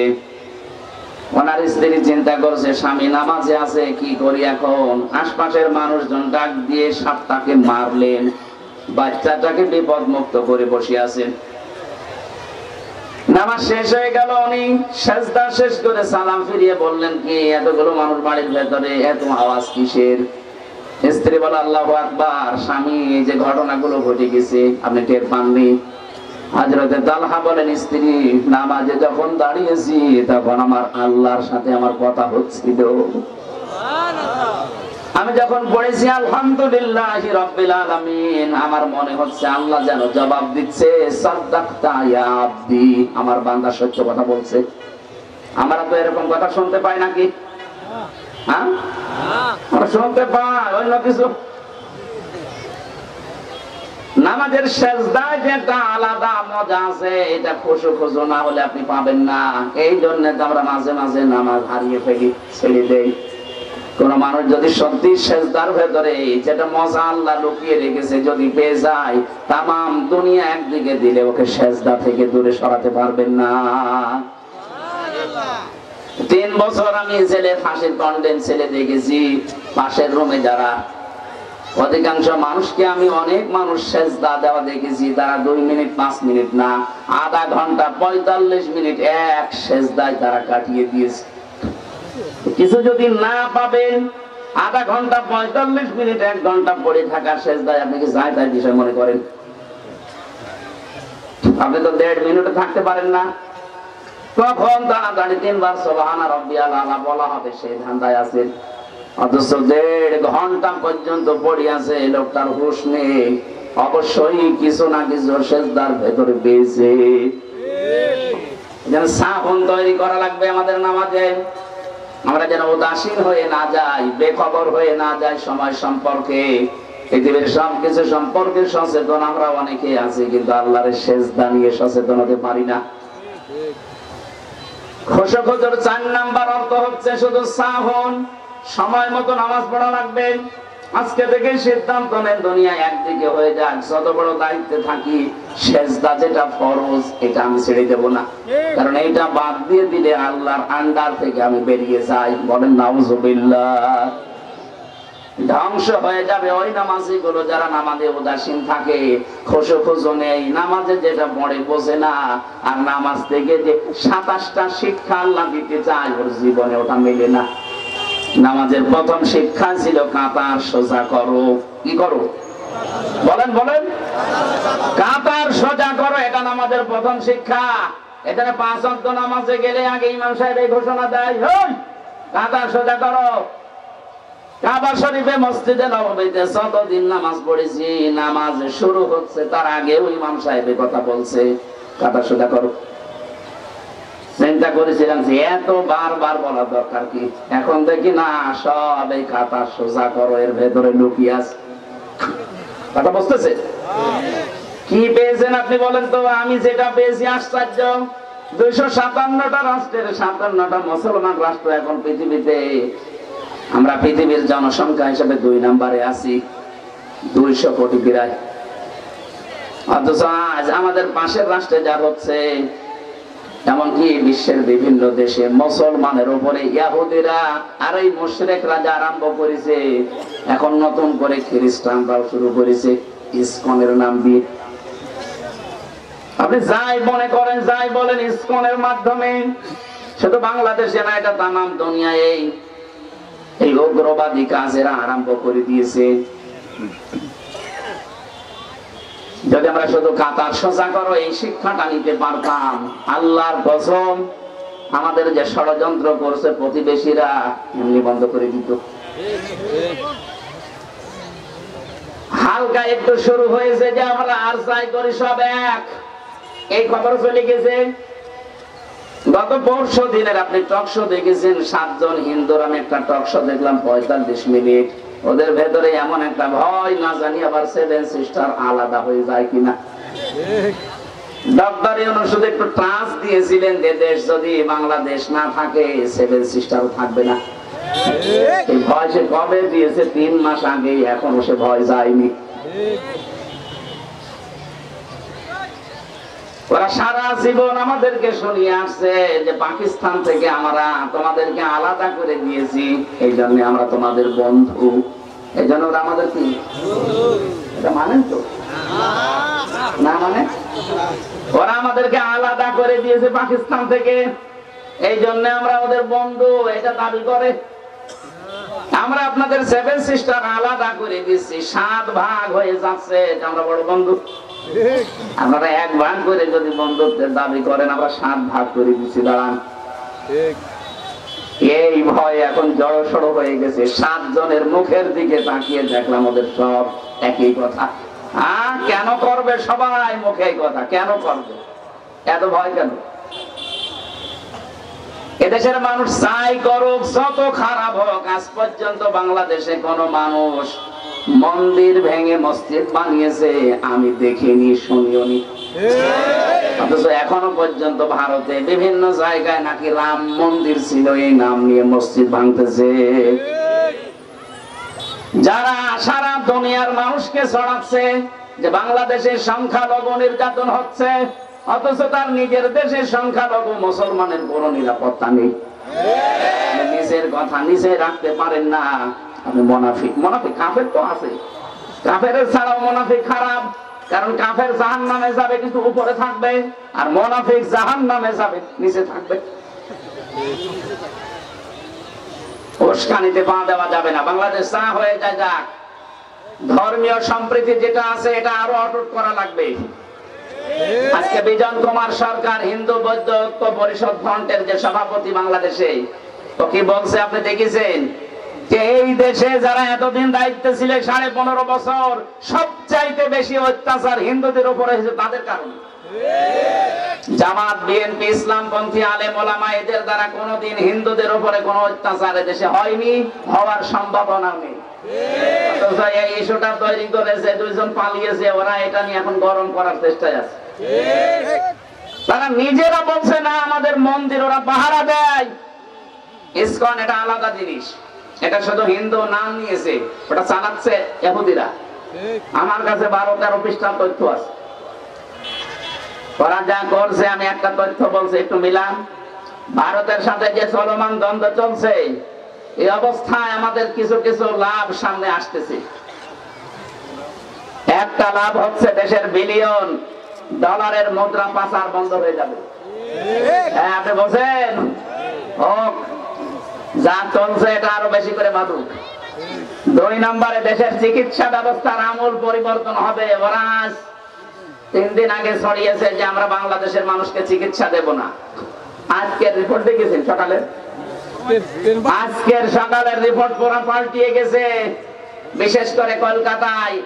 ওনার স্ত্রী চিন্তা করছে স্বামী নামাজে আছে, কি করি এখন। আশপাশের মানুষজন ডাক দিয়ে সাপটাকে মারলেন, বাচ্চাটাকে বিপদ মুক্ত করে বসে আছেন। নামাজ শেষ হয়ে গেল, উনি সেজদা শেষ করে সালাম ফিরিয়ে বললেন কি এতগুলো মানুষ বাড়ির ভেতরে, এত আওয়াজ কিসের? স্ত্রী বলে আল্লাহু আকবার, স্বামী এই যে ঘটনাগুলো ঘটে গেছে আপনি টের পাননি? হযরতে তালহা বলেন স্ত্রী নামাজে যখন দাঁড়িয়েছি তখন আমার আল্লাহর সাথে আমার কথা হচ্ছিল। আমি যখন পড়েছি আলহামদুলিল্লাহি রাব্বিল আলামিন, আমার মনে হচ্ছে আল্লাহ যেন জবাব দিচ্ছে সাদাক্তা ইয়া আব্দি, আমার বান্দা সত্য কথা বলছে। আমরা তো এরকম কথা শুনতে পাই নাকি? হ্যাঁ, আমরা শুনতে পাই অন্য কিছু। নামাজের সেজদায় যেটা আলাদা মজা আছে, এটা খুশু খুশু না হলে আপনি পাবেন না। এই জন্য আমরা মাঝে মাঝে নামাজ হারিয়ে ফেলি, ছেড়ে দেই। কোন মানুষ যদি সত্যি সেজদার ভেতরে যেটা মজা আল্লাহ লুকিয়ে রেখেছে যদি পেয়ে যায়, তামাম দুনিয়া একদিকে দিলে ওকে সেজদা থেকে দূরে সরাতে পারবেন না। 3 বছর আমি ছেলে ফাঁসির কন্ডেম ছেলে দেখেছি। পাশের রুমে যারা অধিকাংশ মানুষকে আমি অনেক মানুষ সেজদা দেওয়া দেখেছি, তারা 2 মিনিট 5 মিনিট না, আধা ঘন্টা 45 মিনিট এক সেজদায় তারা কাটিয়ে দিয়েছে। কিছু যদি না পাবেন, আধা ঘন্টা 45 মিনিট 1 ঘন্টা পড়ে থাকার সেজদায় আপনি কি যায় তাই বিষয় মনে করেন? আপনি তো 1.5 মিনিটে থাকতে পারেন না। তখন তাড়াতাড়ি 3 বার সুবহানা রাব্বিয়াল আলা বলা হবে, সেই ধান্দায় আছেন। অথচ 1.5 ঘন্টা পর্যন্ত পড়ে আছে, লোকটার হুঁশ নেই। অবশ্যই কিছু না কিছু সেজদার ভেতরে পেয়েছে। যেন সাহন তৈরি করা লাগবে আমাদের নামাজে। আমরা যেন উদাসীন হয়ে না যাই, বেখবর হয়ে না যাই সময় সম্পর্কে। পৃথিবীর সবকিছু সম্পর্কে সচেতন আমরা অনেকে আছি, কিন্তু আল্লাহর সেজদা নিয়ে সচেতন হতে পারি না। খুশুখুজুর 4 নাম্বার অর্থ হচ্ছে শুধু সাহন। সময় মতো নামাজ পড়া লাগবে। আজকে থেকে সিদ্ধান্ত নেন দুনিয়া একদিকে হয়ে যাক, যত বড় দায়িত্বে থাকি, সেজদা যেটা ফরজ এটা আমি ছেড়ে দেব না। কারণ এইটা বাদ দিয়ে দিলে আল্লাহর আন্ডার থেকে আমি বেরিয়ে যাই। বলেন নাউজুবিল্লাহ। ধ্বংস হয়ে যাবে ওই নামাজি গুলো যারা নামাজে উদাসীন থাকে, খুশুখুজু নেই, নামাজে যেটা পড়ে বোঝে না, আর নামাজ থেকে যে 27টা শিক্ষা আল্লাহ দিতে চায় ওর জীবনে ওটা মেলে না। নামাজের প্রথম শিক্ষা ছিল কাতার সোজা করো। কি করো? বলেন বলেন। কাতার সোজা করো, এটা নামাজের প্রথম শিক্ষা। এখানে 5 ওয়াক্ত নামাজে গেলে আগে ইমাম সাহেব এই ঘোষণা দেয়, কাতার সোজা করো। কাবা শরীফে মসজিদে নববীতে যতদিন নামাজ পড়েছি, নামাজ শুরু হচ্ছে তার আগেও ইমাম সাহেব কথা বলছে কাতার সোজা করো। চিন্তা করেছিলাম যে এত বারবার বলা দরকার কি, এখন দেখি না সব এই কাতার সোজা করো এর ভেতরে লুকিয়ে আছে। কথা বুঝতেছে? কি পেয়েছেন আপনি বলেন তো? আমি যেটা পেয়েছি আশ্চর্য। 257টা রাষ্ট্রের 57টা মুসলমান রাষ্ট্র এখন পৃথিবীতে। আমরা পৃথিবীর জনসংখ্যা হিসেবে 2 নম্বরে আছি, 200 কোটি প্রায়। অথচ আজ আমাদের পাশের রাষ্ট্রে যা হচ্ছে, এমনকি বিশ্বের বিভিন্ন দেশে মুসলমানের উপরে ইহুদিরা আর এই মুশরিকরা যা আরম্ভ করেছে, এখন নতুন করে খ্রিস্টানরাও শুরু করেছে ইসকনের নাম দিয়ে। আপনি যাই মনে করেন, যাই বলেন, ইসকনের মাধ্যমে শুধু বাংলাদেশে না, এটা তামাম দুনিয়ায় এই উগ্রবাদী কাজেরা আরম্ভ করে দিয়েছে। যদি আমরা শুধু কাতার সোজা করো এই শিক্ষাটা নিতে পারতাম, আল্লাহর কসম আমাদের যে ষড়যন্ত্র করছে প্রতিবেশীরা এমনি বন্ধ করে দিত। হালকা একটু শুরু হয়েছে যে আমরা আর যাই করি সব এক, এই খবর চলে গেছে। গত পরশু দিনের আপনি টকশো দেখেছেন, 7 জন হিন্দুর আমি একটা টকশো দেখলাম 45 মিনিট। ওদের ভেতরে এমন একটা ভয়, না জানি আবার 7 সিস্টার আলাদা হয়ে যায় কিনা। ডক্টর ইউনূস শুধু একটু ট্রান্স দিয়েছিলেন যে দেশ যদি বাংলাদেশ না থাকে 7 সিস্টার থাকবে না। এই ভয় সে কবে দিয়েছে? 3 মাস আগে, এখনো সে ভয় যায়নি। ওরা সারা জীবন আমাদেরকে শুনিয়ে আসছে যে পাকিস্তান থেকে আমরা তোমাদেরকে আলাদা করে দিয়েছি, এই জন্য আমরা তোমাদের বন্ধু। এই জন্য ওরা আমাদের কি এটা মানেন তো না? মানে ওরা আমাদেরকে আলাদা করে দিয়েছে পাকিস্তান থেকে, এই জন্য আমরা ওদের বন্ধু এটা দাবি করে। আমরা আপনাদের 7 সিস্টার আলাদা করে দিচ্ছি, 7 ভাগ হয়ে যাচ্ছে, আমরা বড় বন্ধু। আপনারা 1 ভাগ করে যদি বন্ধুত্বের দাবি করেন, আমরা 7 ভাগ করে দিচ্ছি। দাঁড়ান, এই ভয় এখন জড়সড় হয়ে গেছে। 7 জনের মুখের দিকে তাকিয়ে দেখলাম ওদের সব একই কথা। কেন করবে সবাই মুখে এই কথা? কেন করবে? এত ভয় কেন? এদেশের মানুষ চাই করুক, যত খারাপ হোক, আজ পর্যন্ত বাংলাদেশে কোন মানুষ মন্দির ভেঙে মসজিদ বানিয়েছে আমি দেখিনি, শুনিও নি। অথচ এখনো পর্যন্ত ভারতে বিভিন্ন জায়গায় নাকি রাম মন্দির ছিল, এই নাম নিয়ে মসজিদ ভাঙতেছে। যারা সারা দুনিয়ার মানুষকে ছড়াচ্ছে যে বাংলাদেশের সংখ্যালঘু নির্যাতন হচ্ছে, অথচ তার নিজের দেশের সংখ্যালঘু মুসলমানের কোনো নিরাপত্তা নেই। নিজের কথা নিজে রাখতে পারেন না, আপনি মুনাফিক। মুনাফিক কাফের তো আছে, কাফের ছাড়াও মুনাফিক খারাপ, কারণ কাফের জাহান্নামে যাবে কিন্তু উপরে থাকবে, আর মুনাফিক জাহান্নামে যাবে নিচে থাকবে। উস্কানিতে পা দেওয়া যাবে না। বাংলাদেশ চা হয়ে যায় যাক, ধর্মীয় সম্প্রীতি যেটা আছে এটা আরো অটুট করা লাগবে। আজকে বিজন কুমার সরকার হিন্দু বৌদ্ধ ঐক্য পরিষদ ফ্রন্টের যে সভাপতি বাংলাদেশে, তো কি বলছে আপনি দেখেছেন? যে এই দেশে যারা এতদিন দায়িত্বে ছিল 15.5 বছর, সবচাইতে বেশি অত্যাচার হিন্দুদের উপরে হয়েছে তাদের কারণে। জামাত, বিএনপি, ইসলামপন্থী আলেম ওলামা এদের দ্বারা কোনোদিন হিন্দুদের উপরে কোনো অত্যাচার এদেশে হয়নি, হওয়ার সম্ভাবনা নেই। এই ইস্যুটা তৈরি করেছে 2 জন পালিয়েছে, ওরা এটা নিয়ে এখন গরম করার চেষ্টায় আছে। তারা নিজেরা বলছে না আমাদের মন্দির ওরা পাহারা দেয়। ইসকন এটা আলাদা জিনিস, এটা শুধু হিন্দু নাম নিয়েছে, ওটা চালাচ্ছে ইহুদিরা। আমার কাছে 12-13 পৃষ্ঠার তথ্য আছে। ওরা যা করছে, আমি একটা তথ্য বলছি একটু মিলান। ভারতের সাথে যে চলমান দ্বন্দ্ব চলছে, এই অবস্থায় আমাদের কিছু কিছু লাভ সামনে আসতেছে। একটা লাভ হচ্ছে দেশের বিলিয়ন ডলারের মুদ্রা পাচার বন্ধ হয়ে যাবে। হ্যাঁ, আপনি বলছেন হোক, যা চলছে এটা আরো বেশি করে বাঁধুক। 2 নম্বরে দেশের চিকিৎসা ব্যবস্থার আমূল পরিবর্তন হবে। ওরা 3 দিন আগে ছড়িয়েছে যে আমরা বাংলাদেশের মানুষকে চিকিৎসা দেব না। আজকের রিপোর্ট দেখেছেন সকালে? আজকের সকালের রিপোর্ট পুরো পাল্টিয়ে গেছে। বিশেষ করে কলকাতায়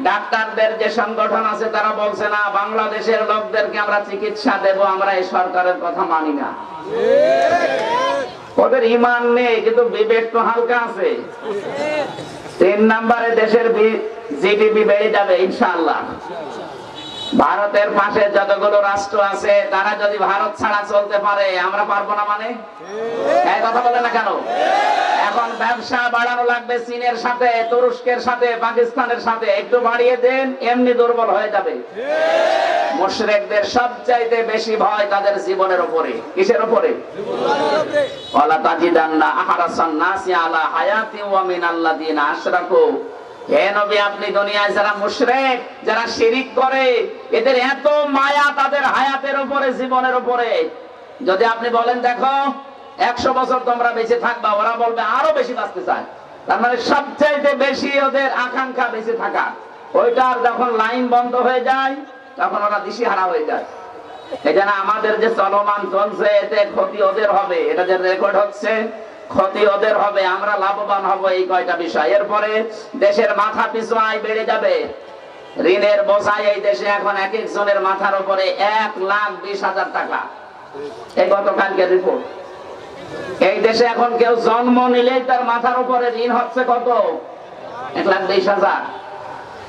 ডাক্তারদের যে সংগঠন আছে তারা বলছে না বাংলাদেশের লোকদেরকে আমরা চিকিৎসা দেব, আমরা এই সরকারের কথা মানি না। ওদের ঈমান নেই কিন্তু বিবেক তো হালকা আছে। 3 নম্বরে দেশের জিডিপি বেড়ে যাবে ইনশাআল্লাহ। ভারতের পাশে যতগুলো রাষ্ট্র আছে তারা যদি ভারত ছাড়া চলতে পারে, আমরা পারবো না মানে? এই কথা বলে না কেন? এখন ব্যবসা বাড়ানো লাগবে চীনের সাথে, তুরস্কের সাথে, পাকিস্তানের সাথে। একটু বাড়িয়ে দেন, এমনি দুর্বল হয়ে যাবে। মুশরিকদের সবচাইতে বেশি ভয় তাদের জীবনের উপরে। কিসের উপরে? ওয়ালা তাজিদান্না আহরাসান নাসি আলা হায়াতি ওয়া মিনাল্লাযিনা আশরাকু। হে নবী, আপনি দুনিয়ায় যারা মুশরিক, যারা শিরিক করে, এদের এত মায়া তাদের হায়াতের উপরে, জীবনের উপরে। যদি আপনি বলেন দেখো 100 বছর তোমরা বেঁচে থাকবা, ওরা বলবে আরো বেশি বাঁচতে চায়। তার মানে সবচাইতে বেশি ওদের আকাঙ্ক্ষা বেঁচে থাকা। ওইটার যখন লাইন বন্ধ হয়ে যায় তখন ওরা দিশেহারা হয়ে যায়। এই জন্য আমাদের যে চলমান চলছে এতে ক্ষতি ওদের হবে, এটা যে রেকর্ড হচ্ছে ক্ষতি ওদের হবে, আমরা লাভবান হব এই কয়টা বিষয়। এরপরে দেশের মাথা পিছু আয় বেড়ে যাবে। ঋণের বোঝাই এই দেশে এখন এক একজনের মাথার উপরে 1,20,000 টাকা। এই গতকালকে রিপোর্ট, এই দেশে এখন কেউ জন্ম নিলেই তার মাথার উপরে ঋণ হচ্ছে কত? 1,20,000।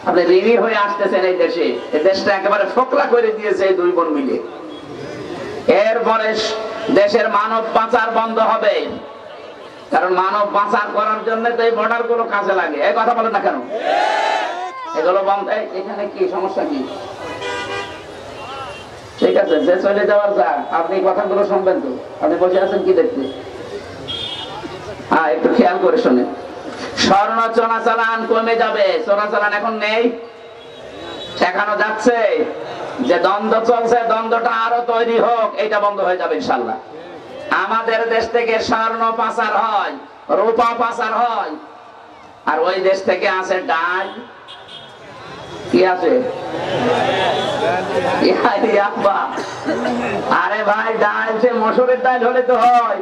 আপনি ঋণী হয়ে আসতেছেন এই দেশে। এই দেশটা একেবারে ফোকলা করে দিয়েছে এই দুই বোন মিলে। এরপরে দেশের মানব পাচার বন্ধ হবে, কারণ মানব পাচার করার জন্য তো এই বর্ডার গুলো কাজে লাগে। এই কথা বলেন না কেন? এগুলো বন্ধ। এখানে কি সমস্যা কি? ঠিক আছে, যে চলে যাওয়ার যাক, আপনি কথাগুলো শুনবেন তো? আপনি বসে আছেন কি দেখতে? হ্যাঁ, একটু খেয়াল করে শুনেন। স্বর্ণ চোরাচালান কমে যাবে। চোরাচালান এখন নেই, ঠেকানো যাচ্ছে। যে দ্বন্দ্ব চলছে, দ্বন্দ্বটা আরো তৈরি হোক, এটা বন্ধ হয়ে যাবে ইনশাল্লাহ। আমাদের দেশ থেকে স্বর্ণ পাচার হয়, রূপা পাচার হয়, আর ওই দেশ থেকে আছে ডাল। কি আছে? আরে ভাই, ডাল সে মসুরের ডাল হলে তো হয়,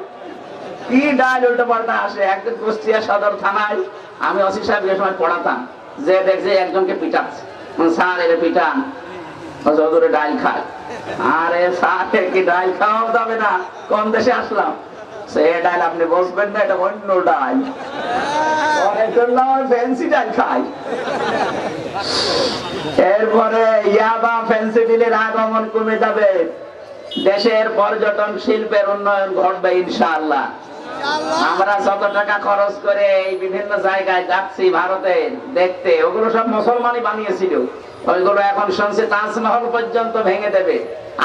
কি ডাল উল্টো পাল্টা আসে। একদিন কুষ্টিয়া সদর থানায় আমি ওসি সাহেব যে সময় পড়াতাম, যে দেখছে একজনকে পিটাচ্ছে, স্যার এর পিটান, চৌধুরী ডাল খায়। আরে স্যার কি ডাল খাওয়া যাবে না? কোন দেশে আসলাম? সে ডাল আপনি বসবেন না, এটা অন্য ডাল, ফ্যান্সি ডাল খায়। এরপরে ইয়াবা ফেন্সিডিলের আগমন কমে যাবে। দেশের পর্যটন শিল্পের উন্নয়ন ঘটবে ইনশাআল্লাহ। আমরা যত টাকা খরচ করে এই বিভিন্ন জায়গায় যাচ্ছি ভারতে দেখতে, ওগুলো সব মুসলমানই বানিয়েছিল। ওইগুলো এখন শুনছি তাজমহল পর্যন্ত ভেঙে দেবে।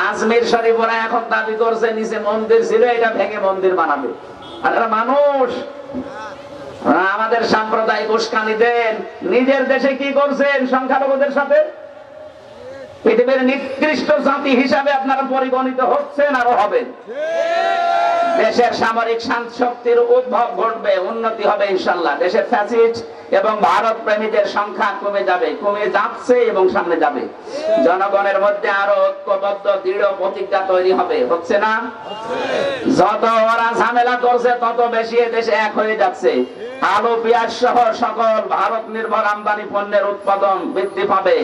আজমির শরীফ ওরা এখন দাবি করছে নিচে মন্দির ছিল, এটা ভেঙে মন্দির বানাবে। আর এরা মানুষ, আমাদের সাম্প্রদায়িক উস্কানি দেন। নিজের দেশে কি করছেন সংখ্যালঘুদের সাথে? পৃথিবীর নিকৃষ্ট জাতি হিসাবে আপনারা পরিগণিত হচ্ছেন, আরো হবেন। দেশের সামরিক শক্তির উদ্ভব ঘটবে, উন্নতি হবে ইনশাল্লাহ। দেশের ফ্যাসিস্ট এবং ভারত প্রেমীদের সংখ্যা কমে যাবে, কমে যাচ্ছে এবং সামনে যাবে। জনগণের মধ্যে আরো ঐক্যবদ্ধ দৃঢ় প্রতিজ্ঞা তৈরি হবে, হচ্ছে না? যত ওরা ঝামেলা করছে তত বেশি দেশে এক হয়ে যাচ্ছে। আলু পেঁয়াজ সহ সকল ভারত নির্ভর আমদানি পণ্যের উৎপাদন বৃদ্ধি পাবে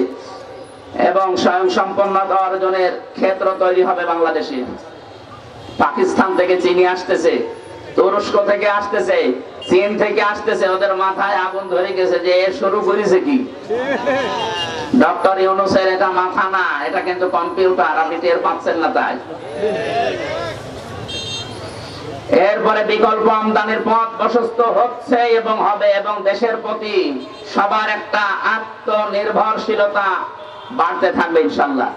এবং স্বয়ং সম্পন্নতা অর্জনের ক্ষেত্র তৈরি হবে বাংলাদেশে। পাকিস্তান থেকে চিনি আসতেছে, তুরস্ক থেকে আসতেছে, চীন থেকে আসতেছে, ওদের মাথায় আগুন ধরে গেছে যে এ শুরু করেছে কি? ডক্টর ইউনূসের এটা মাথা না, এটা কিন্তু কম্পিউটার, আপনি টের পাচ্ছেন না তাই। এরপরে বিকল্প আমদানির পথ প্রশস্ত হচ্ছে এবং হবে, এবং দেশের প্রতি সবার একটা আত্মনির্ভরশীলতা বাড়তে থাকবে ইনশাআল্লাহ।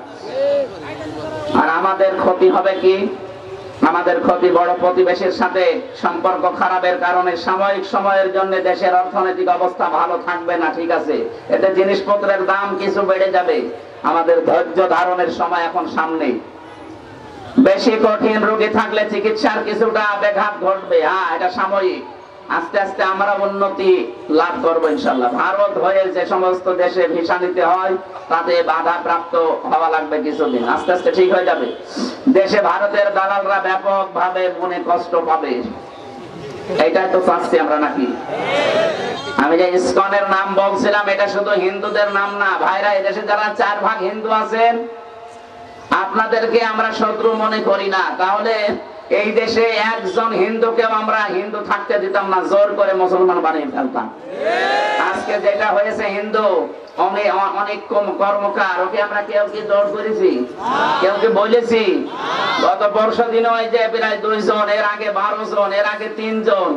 আর আমাদের ক্ষতি হবে কি? আমাদের ক্ষতি বড় প্রতিবেশীর সাথে সম্পর্ক খারাপের কারণে সাময়িক সময়ের জন্য দেশের অর্থনৈতিক অবস্থা ভালো থাকবে না, ঠিক আছে, এতে জিনিসপত্রের দাম কিছু বেড়ে যাবে। আমাদের ধৈর্য ধারণের সময় এখন সামনে। বেশি কঠিন রোগী থাকলে চিকিৎসার কিছুটা ব্যাঘাত ঘটবে, হ্যাঁ এটা সাময়িক। আস্তে আস্তে আমরা উন্নতি লাভ করবো ইনশাল্লাহ। ভারত হয়ে যে সমস্ত দেশে ভিসা নিতে হয় তাতে বাধা প্রাপ্ত হওয়া লাগবে কিছুদিন, আস্তে আস্তে ঠিক হয়ে যাবে। দেশে ভারতের দালালরা ব্যাপক ভাবে মনে কষ্ট পাবে, এইটাই তো চাচ্ছি আমরা নাকি? আমি যে ইসকনের নাম বলছিলাম, এটা শুধু হিন্দুদের নাম না ভাইরা। এদেশে যারা 4 ভাগ হিন্দু আছেন, আপনাদেরকে আমরা শত্রু মনে করি না। তাহলে এই দেশে একজন হিন্দুকেও আমরা হিন্দু থাকতে দিতাম না, জোর করে মুসলমান বানিয়ে ফেলতাম। আজকে যেটা হয়েছে, হিন্দু অনেক কর্মকার, ওকে আমরা কেউ কি জোর করেছি? কেউ কি বলেছি? গত বর্ষ দিনে ওই যে প্রায় 2 জন, এর আগে 12 জন, এর আগে 3 জন।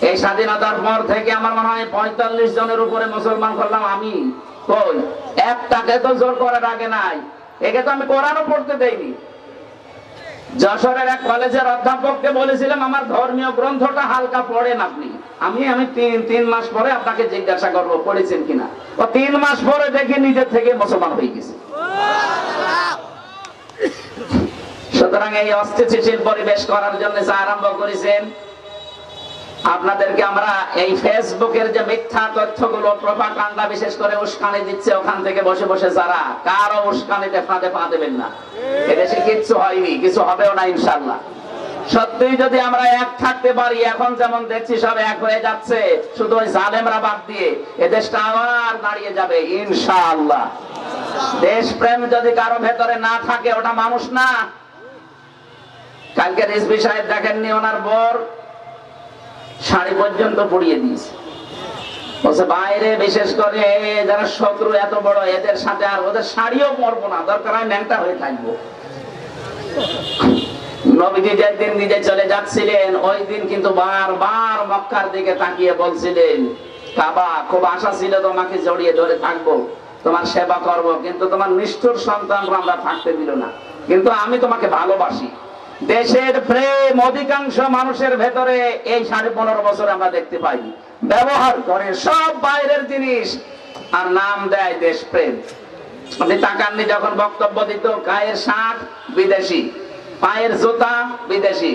এই স্বাধীনতার পর থেকে আমার মনে হয় 45 জনের উপরে মুসলমান করলাম আমি। কই একটাকে তো জোর করার আগে নাই। একে তো আমি কোরআনও পড়তে দেইনি। যশোরের এক কলেজের অধ্যাপককে বলেছিলাম আমার ধর্মীয় গ্রন্থটা হালকা পড়েন আপনি। আমি 3 মাস পরে আপনাকে জিজ্ঞাসা করবো পড়েছেন কিনা। ও 3 মাস পরে দেখে নিজের থেকে মুসলমান হয়ে গেছে। সুতরাং এই অস্থিতিশীল পরিবেশ করার জন্য যা আরম্ভ করেছেন, আপনাদেরকে আমরা এই ফেসবুকের যে মিথ্যা তথ্যগুলো প্রপাগান্ডা বিশেষ করে উস্কানি দিচ্ছে, ওখান থেকে বসে বসে যারা কারো উস্কানিতে ফাঁদে পা দেবেন না। এদেশে কিচ্ছু হয়নি, কিছু হবেও না ইনশাআল্লাহ। সত্যি যদি আমরা এক থাকতে পারি, এখন যেমন দেখছি সব এক হয়ে যাচ্ছে, শুধু ওই জালেমরা বাদ দিয়ে এদেশটা আবার দাঁড়িয়ে যাবে ইনশাআল্লাহ। দেশপ্রেম যদি কারো ভেতরে না থাকে, ওটা মানুষ না। কালকে রিজভী সাহেব দেখেননি, ওনার বর শাড়ি পর্যন্ত পরিয়ে দিয়েছে। বলছে বাইরে বিশেষ করে যারা শত্রু এত বড়, এদের সাথে আর ওদের শাড়িও পরবো না, দরকার হয় ন্যাংটা হয়ে থাকবো। নবীজি যেদিন নিজে চলে যাচ্ছিলেন, ওই দিন কিন্তু বারবার মক্কার দিকে তাকিয়ে বলছিলেন, কাবা খুব আশা ছিল তোমাকে জড়িয়ে ধরে থাকবো, তোমার সেবা করব, কিন্তু তোমার নিষ্ঠুর সন্তানরা আমরা থাকতে দিল না, কিন্তু আমি তোমাকে ভালোবাসি। দেশের প্রেম অধিকাংশ মানুষের ভেতরে এই 15.5 বছর আমরা দেখতে পাই। ব্যবহার করে সব বাইরের জিনিস আর নাম দেয় দেশপ্রেম। আপনি তাকাননি, যখন বক্তব্য দিত, গায়ের শার্ট বিদেশি, পায়ের জুতা বিদেশি,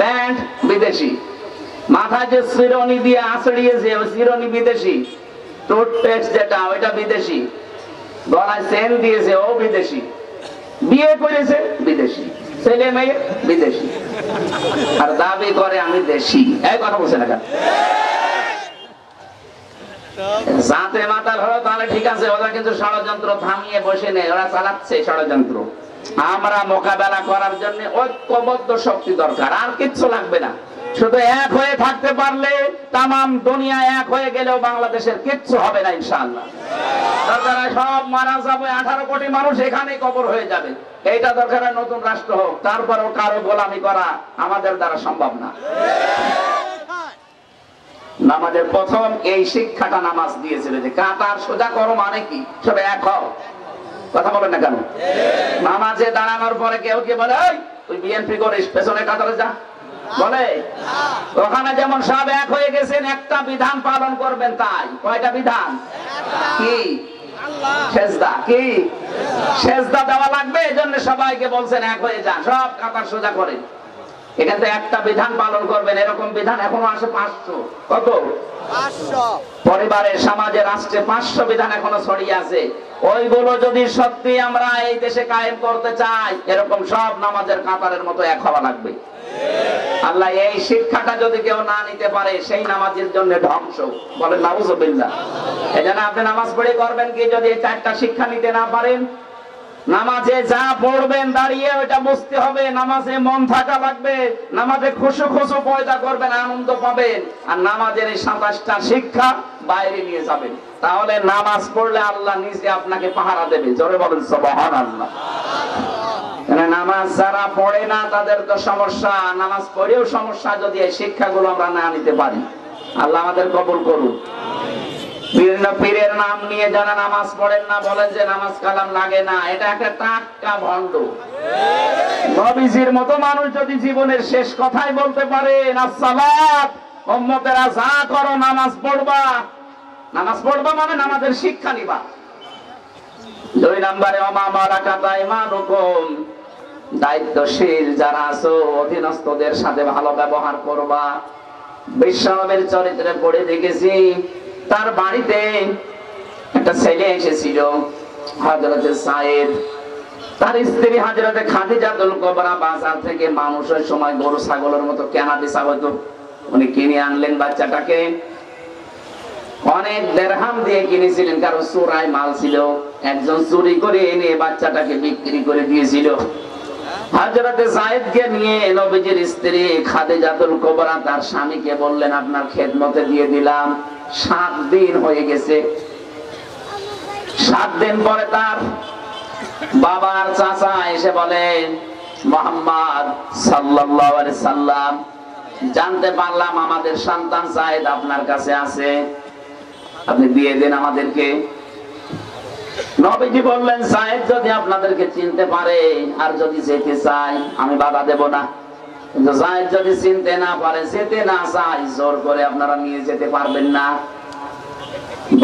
প্যান্ট বিদেশি, মাথায় যে শিরোনি দিয়ে আছড়িয়েছে ওই শিরোনি বিদেশি, টুথপেস্ট যেটা ওইটা বিদেশি, গলায় চেন দিয়েছে ও বিদেশি, বিয়ে করেছে বিদেশি, ছেলে মেয়ে বিদেশি, আর দাবি করে আমি দেশি। এই কথা বলছে না কেন? যাতে মাতাল হলো তাহলে ঠিক আছে, ওরা কিন্তু ষড়যন্ত্র থামিয়ে বসে নেই, ওরা চালাচ্ছে ষড়যন্ত্র। আমরা মোকাবেলা করার জন্য ঐক্যবদ্ধ শক্তি দরকার, আর কিচ্ছু লাগবে না। শুধু এক হয়ে থাকতে পারলে, তামাম দুনিয়া এক হয়ে গেলেও বাংলাদেশের কিচ্ছু হবে না ইনশাআল্লাহ। দরকার সব মারা যাবে, 18 কোটি মানুষ এখানেই কবর হয়ে যাবে। এইটা দরকার নতুন রাষ্ট্র হোক, তারপরেও কারো গোলামি করা আমাদের দ্বারা সম্ভব না। নামাজের প্রথম এই শিক্ষাটা নামাজ দিয়েছিল যে কাতার সোজা করো মানে কি, সব এক হও। কথা বলেন না কেন? নামাজে দাঁড়ানোর পরে কেউ কি বলে তুই বিএনপি করিস, পেছনে কাতারে যা বলে? ওখানে যেমন সব এক হয়ে গেছেন, একটা বিধান পালন করবেন। তাই কয়টা বিধান? কি? সেজদা। কি? সেজদা দেওয়া লাগবে, এজন্য সবাইকে বলছেন এক হয়ে যান, সব কাতার সোজা করেন। এখান থেকে একটা বিধান পালন করবেন। এরকম বিধান এখনো আসে 500। কত? 500। পরিবারে, সমাজে, রাষ্ট্রে 500 বিধান এখনো ছড়িয়ে আছে। ওইগুলো যদি সত্যি আমরা এই দেশে কায়েম করতে চাই, এরকম সব নামাজের কাতারের মতো এক হওয়া লাগবে। আল্লাহ এই শিক্ষাটা যদি কেউ না নিতে পারে, সেই নামাজের জন্য ধ্বংস। বলেন নাউজুবিল্লাহ। এজন্য আপনি নামাজ পড়ে করবেন কি, যদি এই 4টা শিক্ষা নিতে না পারেন? নামাজে যা পড়বেন দাঁড়িয়ে ওইটা বুঝতে হবে, নামাজে মন থাকা লাগবে, নামাজে খুশু খুশু পয়দা করবেন, আনন্দ পাবেন। আর নামাজের এই 27টা শিক্ষা বাইরে নিয়ে যাবেন, তাহলে নামাজ পড়লে আল্লাহ নিজে আপনাকে পাহারা দেবে। জোরে বলেন সুবহানাল্লাহ। নামাজ যারা পড়ে না তাদের তো সমস্যা, নামাজ পড়েও সমস্যা যদি এই শিক্ষাগুলো আমরা না নিতে পারি। আল্লাহ আমাদের কবুল করুন। বিভিন্ন পীরের নাম নিয়ে যারা নামাজ পড়েন না, বলেন যে নামাজ কালাম লাগে না, এটা একটা টাটকা ভণ্ড। নবীজির মতো মানুষ যদি জীবনের শেষ কথাই বলতে পারে, আসসালাত, উম্মতেরা যা করো নামাজ পড়বা। নামাজ পড়বা মানে নামাজের শিক্ষা নিবা। 2 নম্বরে ওমা মালাকাত আইমানুকুম, দায়িত্বশীল যারা আছো অধীনস্থদের সাথে ভালো ব্যবহার করবা। বিশ্বনবীর চরিত্রে পড়ে দেখেছি, তার বাড়িতে একটা ছেলে এসেছিল, হযরত সাইদ। তার স্ত্রী হযরত খাদিজাতুল কুবরা বাজার থেকে মানুষ ওই সময় গরু ছাগলের মতো কেনা বেচা হতো, উনি কিনে আনলেন বাচ্চাটাকে। অনেক দিরহাম দিয়ে কিনেছিলেন, কারণ চোরাই মাল ছিল। একজন চুরি করে এনে বাচ্চাটাকে বিক্রি করে দিয়েছিল। হযরত যায়েদকে নিয়ে নবীজির স্ত্রী খাদিজাতুল কুবরা তার স্বামীকে বললেন, আপনার খেদমতে দিয়ে দিলাম। 7 দিন হয়ে গেছে। 7 দিন পরে তার বাবার চাচা এসে বলেন, মুহাম্মদ সাল্লাল্লাহু আলাইহি সাল্লাম, জানতে পারলাম আমাদের সন্তান যায়েদ আপনার কাছে আছে, আপনি দিয়ে দেন আমাদেরকে। নবীজি বললেন, যায়েদ যদি আপনাদেরকে চিনতে পারে আর যদি যেতে চায় আমি বাধা দেব না, কিন্তু যায়েদ যদি চিনতে না পারে, যেতে না চায়, জোর করে আপনারা নিয়ে যেতে পারবেন না।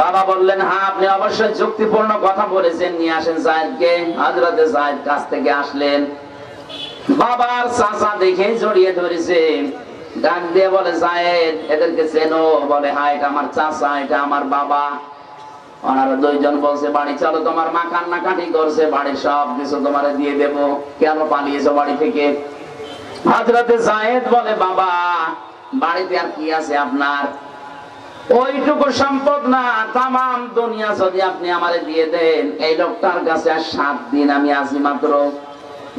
বাবা বললেন, হ্যাঁ আপনি অবশ্যই যুক্তিপূর্ণ কথা বলেছেন, নিয়ে আসেন যায়েদকে। হযরত যায়েদ কাছ থেকে আসলেন। বাবার চাচা দেখে জড়িয়ে ধরেছে, ডাক দিয়ে বলে, জায়েদ এদেরকে চেনো? বলে, হ্যাঁ এটা আমার চাচা, এটা আমার বাবা। ওনারা দুইজন বলছে, বাড়ি চলো, তোমার মা কান্নাকাটি করছে, বাড়ির সব কিছু তোমার দিয়ে দেব, কেন পালিয়েছো বাড়ি থেকে? হযরতে জায়েদ বলে, বাবা বাড়িতে আর কি আছে আপনার? ওইটুকু সম্পদ না, তামাম দুনিয়া যদি আপনি আমারে দিয়ে দেন, এই লোকটার কাছে আর 7 দিন আমি আছি মাত্র।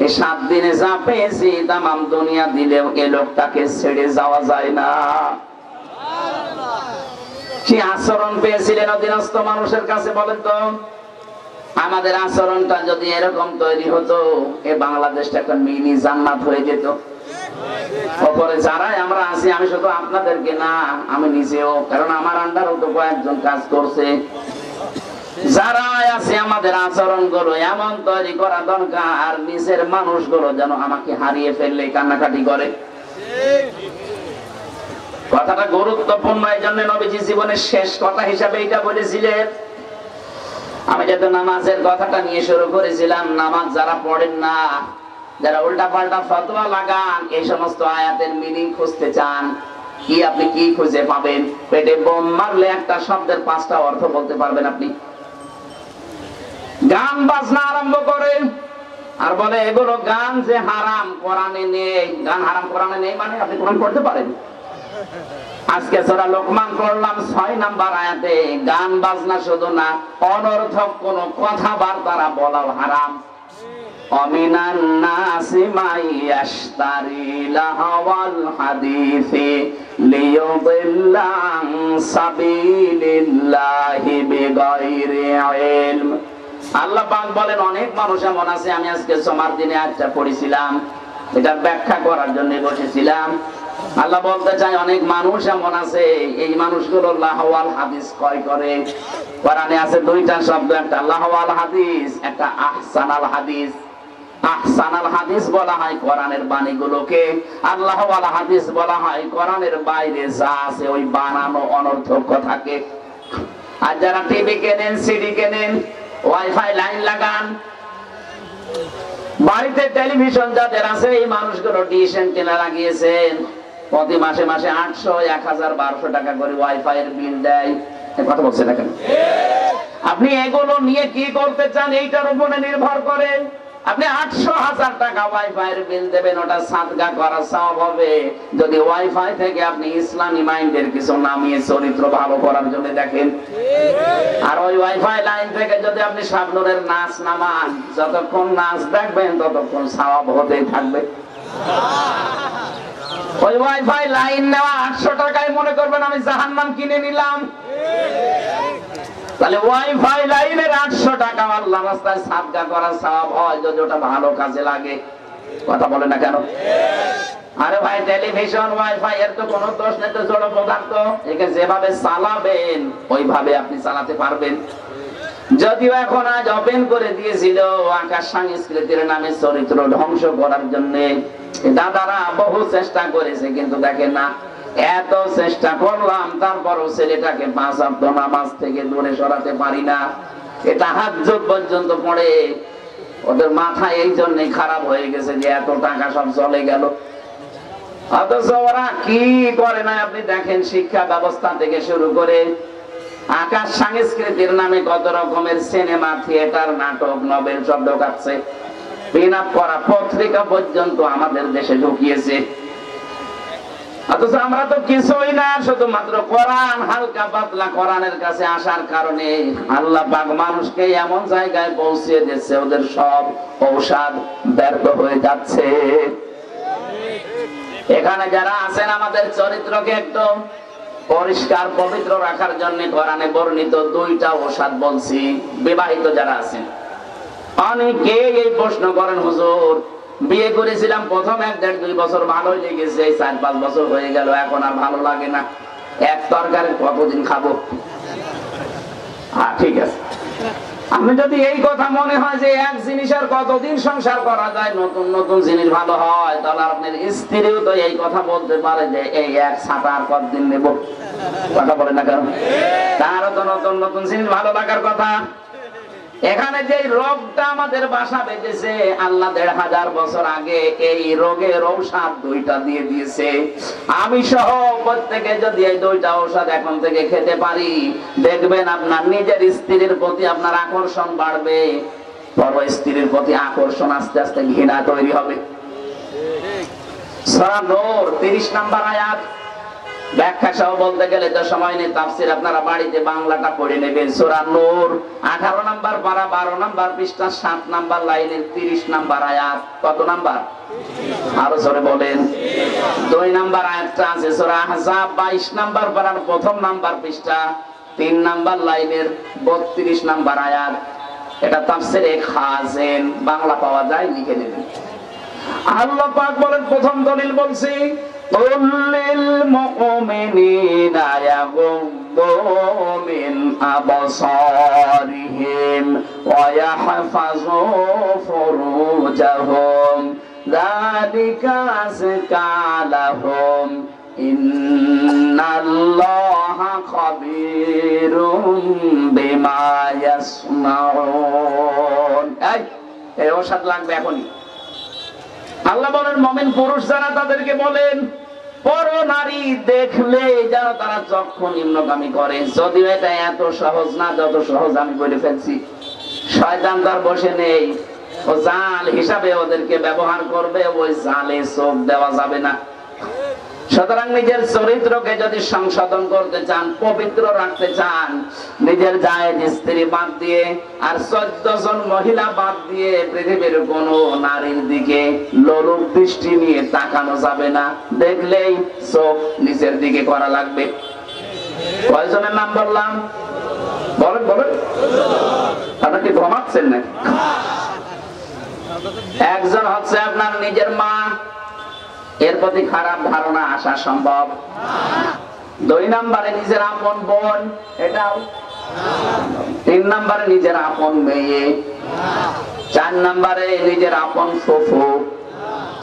এই 7 দিনে যা পেয়েছি তামাম দুনিয়া দিলেও এই লোকটাকে ছেড়ে যাওয়া যায় না। কি আচরণ পেয়েছিলেন অধীনস্থ মানুষের কাছে বলেন তো? আমাদের আচরণটা যদি এরকম তৈরি হতো, এই বাংলাদেশটা একটা মিনি জান্নাত হয়ে যেত। ওপরে যারাই আমরা আছি, আমি শুধু আপনাদেরকে না, আমি নিজেও, কারণ আমার আন্ডারও তো কয়েকজন কাজ করছে। যারা আছে আমাদের আচরণ গুলো এমন তৈরি করা দরকার, আর নিচের মানুষগুলো যেন আমাকে হারিয়ে ফেললে কান্নাকাটি করে। কথাটা গুরুত্বপূর্ণ, এই জন্য নবীজি জীবনের শেষ কথা হিসাবে এটা বলেছিলেন। আমি যেহেতু নামাজের কথাটা নিয়ে শুরু করেছিলাম, নামাজ যারা পড়েন না, যারা উল্টা পাল্টা ফতোয়া লাগান, এই সমস্ত আয়াতের মিনিং খুঁজতে চান, কি আপনি কি খুঁজে পাবেন? পেটে বোম মারলে একটা শব্দের 5টা অর্থ বলতে পারবেন আপনি? গান বাজনা আরম্ভ করে আর বলে এগুলো গান যে হারাম, কোরআনে নেই। গান হারাম কোরআনে নেই মানে আপনি কোরআন পড়তে পারেন? আজকে সূরা লোকমান পড়লাম 6 নাম্বার আয়াতে, গান বাজনা শুধু না, অনর্থক কোন কথাবার্তা বলাও হারাম। অমিনান নাসি মাই ইয়াশতারি লাহওয়াল হাদিসি লিয়ুদিল্লা আন সাবিলিল্লাহি বিগাইরি ইলম। আল্লাহ পাক বলেন, অনেক মানুষ এমন আছে, আমি আজকে জুমার দিনে আয়াতটা পড়েছিলাম, এটা ব্যাখ্যা করার জন্য বসেছিলাম। আল্লাহ বলতে চাই, অনেক মানুষ এমন আছে, এই মানুষগুলো লাহওয়াল হাদিস ক্রয় করে। কোরআনে আছে 2টা শব্দ, একটা লাহওয়াল হাদিস, একটা আহসানাল হাদিস। আহসানাল হাদিস বলা হয় কোরআনের বাণীগুলোকে, আর লাহওয়াল হাদিস বলা হয় কোরআনের বাইরে যা আছে ওই বানানো অনর্থক কথাকে। আর যারা টিভি কেনেন, সিডি কেনেন, ওয়াইফাই লাইন লাগান, বাড়িতে টেলিভিশন যাদের আছে, এই মানুষগুলো ডিশ অ্যান্টেনা লাগিয়েছেন, প্রতি মাসে মাসে 800, 1000, 1200 টাকা করে ওয়াইফাই এর বিল দেয়। কথা বলছে না কেন? আপনি এগুলো নিয়ে কি করতে চান এইটার উপরে নির্ভর করে। আপনি 800,000 টাকা ওয়াইফাই এর বিল দেবেন, ওটা সাদকা করা সওয়াব হবে যদি ওয়াইফাই থেকে আপনি ইসলামী মাইন্ডের কিছু নামিয়ে চরিত্র ভালো করার জন্য দেখেন। আর ওই ওয়াইফাই লাইন থেকে যদি আপনি শাবনুরের নাচ নামান, যতক্ষণ নাচ দেখবেন ততক্ষণ সওয়াব হতেই থাকবে। ওই ওয়াইফাই লাইন নেওয়া 800 টাকায় মনে করবেন আমি জাহান্নাম কিনে নিলাম। তাহলে ওয়াইফাই লাইনের 800 টাকা আল্লাহর রাস্তায় সাদকা করা সওয়াব হয় যদি ওটা ভালো কাজে লাগে। কথা বলে না কেন? আরে ভাই, টেলিভিশন ওয়াইফাই এর তো কোনো দোষ নেই, তো জড় পদার্থ। একে যেভাবে চালাবেন ওইভাবে আপনি চালাতে পারবেন। যদিও এখন আজ ওপেন করে দিয়েছিল আকাশ সংস্কৃতির নামে চরিত্র ধ্বংস করার জন্য, দাদারা বহু চেষ্টা করেছে, কিন্তু দেখেন না, এত চেষ্টা করলাম তারপরও ছেলেটাকে 5 ওয়াক্ত নামাজ থেকে দূরে সরাতে পারি না। এটা তাহাজ্জুদ পর্যন্ত পড়ে। ওদের মাথা এই জন্যই খারাপ হয়ে গেছে যে এত টাকা সব চলে গেল। অথচ ওরা কি করে না আপনি দেখেন, শিক্ষা ব্যবস্থা থেকে শুরু করে আকাশ সংস্কৃতির নামে কত রকমের সিনেমা, থিয়েটার, নাটক, নভেল সব ঢোকাচ্ছে। পিন আপ করা পত্রিকা পর্যন্ত আমাদের দেশে ঢুকিয়েছে। অথচ আমরা তো কিছুই না, শুধুমাত্র কোরআন হালকা পাতলা কোরআনের কাছে আসার কারণে আল্লাহ পাক মানুষকে এমন জায়গায় পৌঁছে দিয়েছে, ওদের সব ঔষধ ব্যর্থ হয়ে যাচ্ছে। এখানে যারা আছেন, আমাদের চরিত্রকে একটু পরিষ্কার পবিত্র রাখার জন্য কোরআনে বর্ণিত 2টা ঔষধ বলছি। বিবাহিত যারা আছেন, অনেকে এই প্রশ্ন করেন, হুজুর বিয়ে করেছিলাম প্রথম 1-1.5-2 বছর ভালোই লেগেছে, 4-5 বছর হয়ে গেল, এখন আর ভালো লাগে না, এক তরকারি কতদিন খাবো? ঠিক আছে, আপনি যদি এই কথা মনে হয় যে এক জিনিসের কতদিন সংসার করা যায়, নতুন নতুন জিনিস ভালো হয়, তাহলে আপনার স্ত্রীও তো এই কথা বলতে পারে যে এই এক ছাতা আর কতদিন নেব। কথা বলে না কেন? তারও তো নতুন নতুন জিনিস ভালো লাগার কথা। এখানে যে রোগটা আমাদের বাসা বেঁধেছে, আল্লাহ ১৫০০ বছর আগে এই রোগের ঔষধ 2টা দিয়ে দিয়েছে। আমি সহ প্রত্যেকে যদি এই 2টা ঔষধ এখন থেকে খেতে পারি, দেখবেন আপনার নিজের স্ত্রীর প্রতি আপনার আকর্ষণ বাড়বে, পর স্ত্রীর প্রতি আকর্ষণ আস্তে আস্তে ঘৃণা তৈরি হবে। সূরা নূর 30 নম্বর আয়াত। ব্যাখ্যা সহ বলতে গেলে তো সময় নেই, তাফসীর আপনারা বাড়িতে বাংলাটা পড়ে নেবেন। সূরা নূর 18 নম্বর পারা 12 নম্বর পৃষ্ঠা 7 নম্বর লাইনের 30 নম্বর আয়াত। কত নাম্বার? আরো জোরে বলেন। 2 নম্বর আয়াতটা আছে সূরা আহজাব 22 নম্বর পারার 1ম নম্বর পৃষ্ঠা 3 নম্বর লাইনের 32 নম্বর আয়াত। এটা তাফসীরে খাজেন, বাংলা পাওয়া যায়, লিখে নেবেন। আল্লাহ পাক বলেন, প্রথম দলিল বলছি, কুল্লিল মুমিনিনা ইয়াগুদ্দু মিন আবসারিহিম ওয়া ইয়াহফাযু ফুরুজাহুম যালিকা আযকা লাহুম ইন্নাল্লাহা খাবীরুম বিমা ইয়াসনাউন। এই ওষুধ লাগবে এখনই। আল্লাহ বলেন, মুমিন পুরুষ যারা তাদেরকে বলেন, পর নারী দেখলে যেন তারা চক্ষু নিম্নগামী করে। যদিও এটা এত সহজ না যত সহজ আমি বলে ফেলছি। শয়তান তার বসে নেই, ও জাল হিসাবে ওদেরকে ব্যবহার করবে, ওই জালে চোখ দেওয়া যাবে না। সুতরাং নিজের চরিত্রকে যদি সংশোধন করতে চান, পবিত্র রাখতে চান, নিজের জায়েজ স্ত্রী বাদ দিয়ে আর 14 জন মহিলা বাদ দিয়ে পৃথিবীর কোন নারীর দিকে লোলুপ দৃষ্টি নিয়ে তাকানো যাবে না। দেখলেই চোখ নিচের দিকে করা লাগবে। কয়জনের নাম বললাম? বলেন বলেন। আপনারা কি ঘুমাচ্ছেন নাকি? একজন হচ্ছে আপনার নিজের মা, এর প্রতি খারাপ ধারণা আসা সম্ভব। 2 নম্বরে নিজের আপন বোন, এটাও। 3 নম্বরে নিজের আপন মেয়ে। 4 নম্বরে নিজের আপন ফুফু।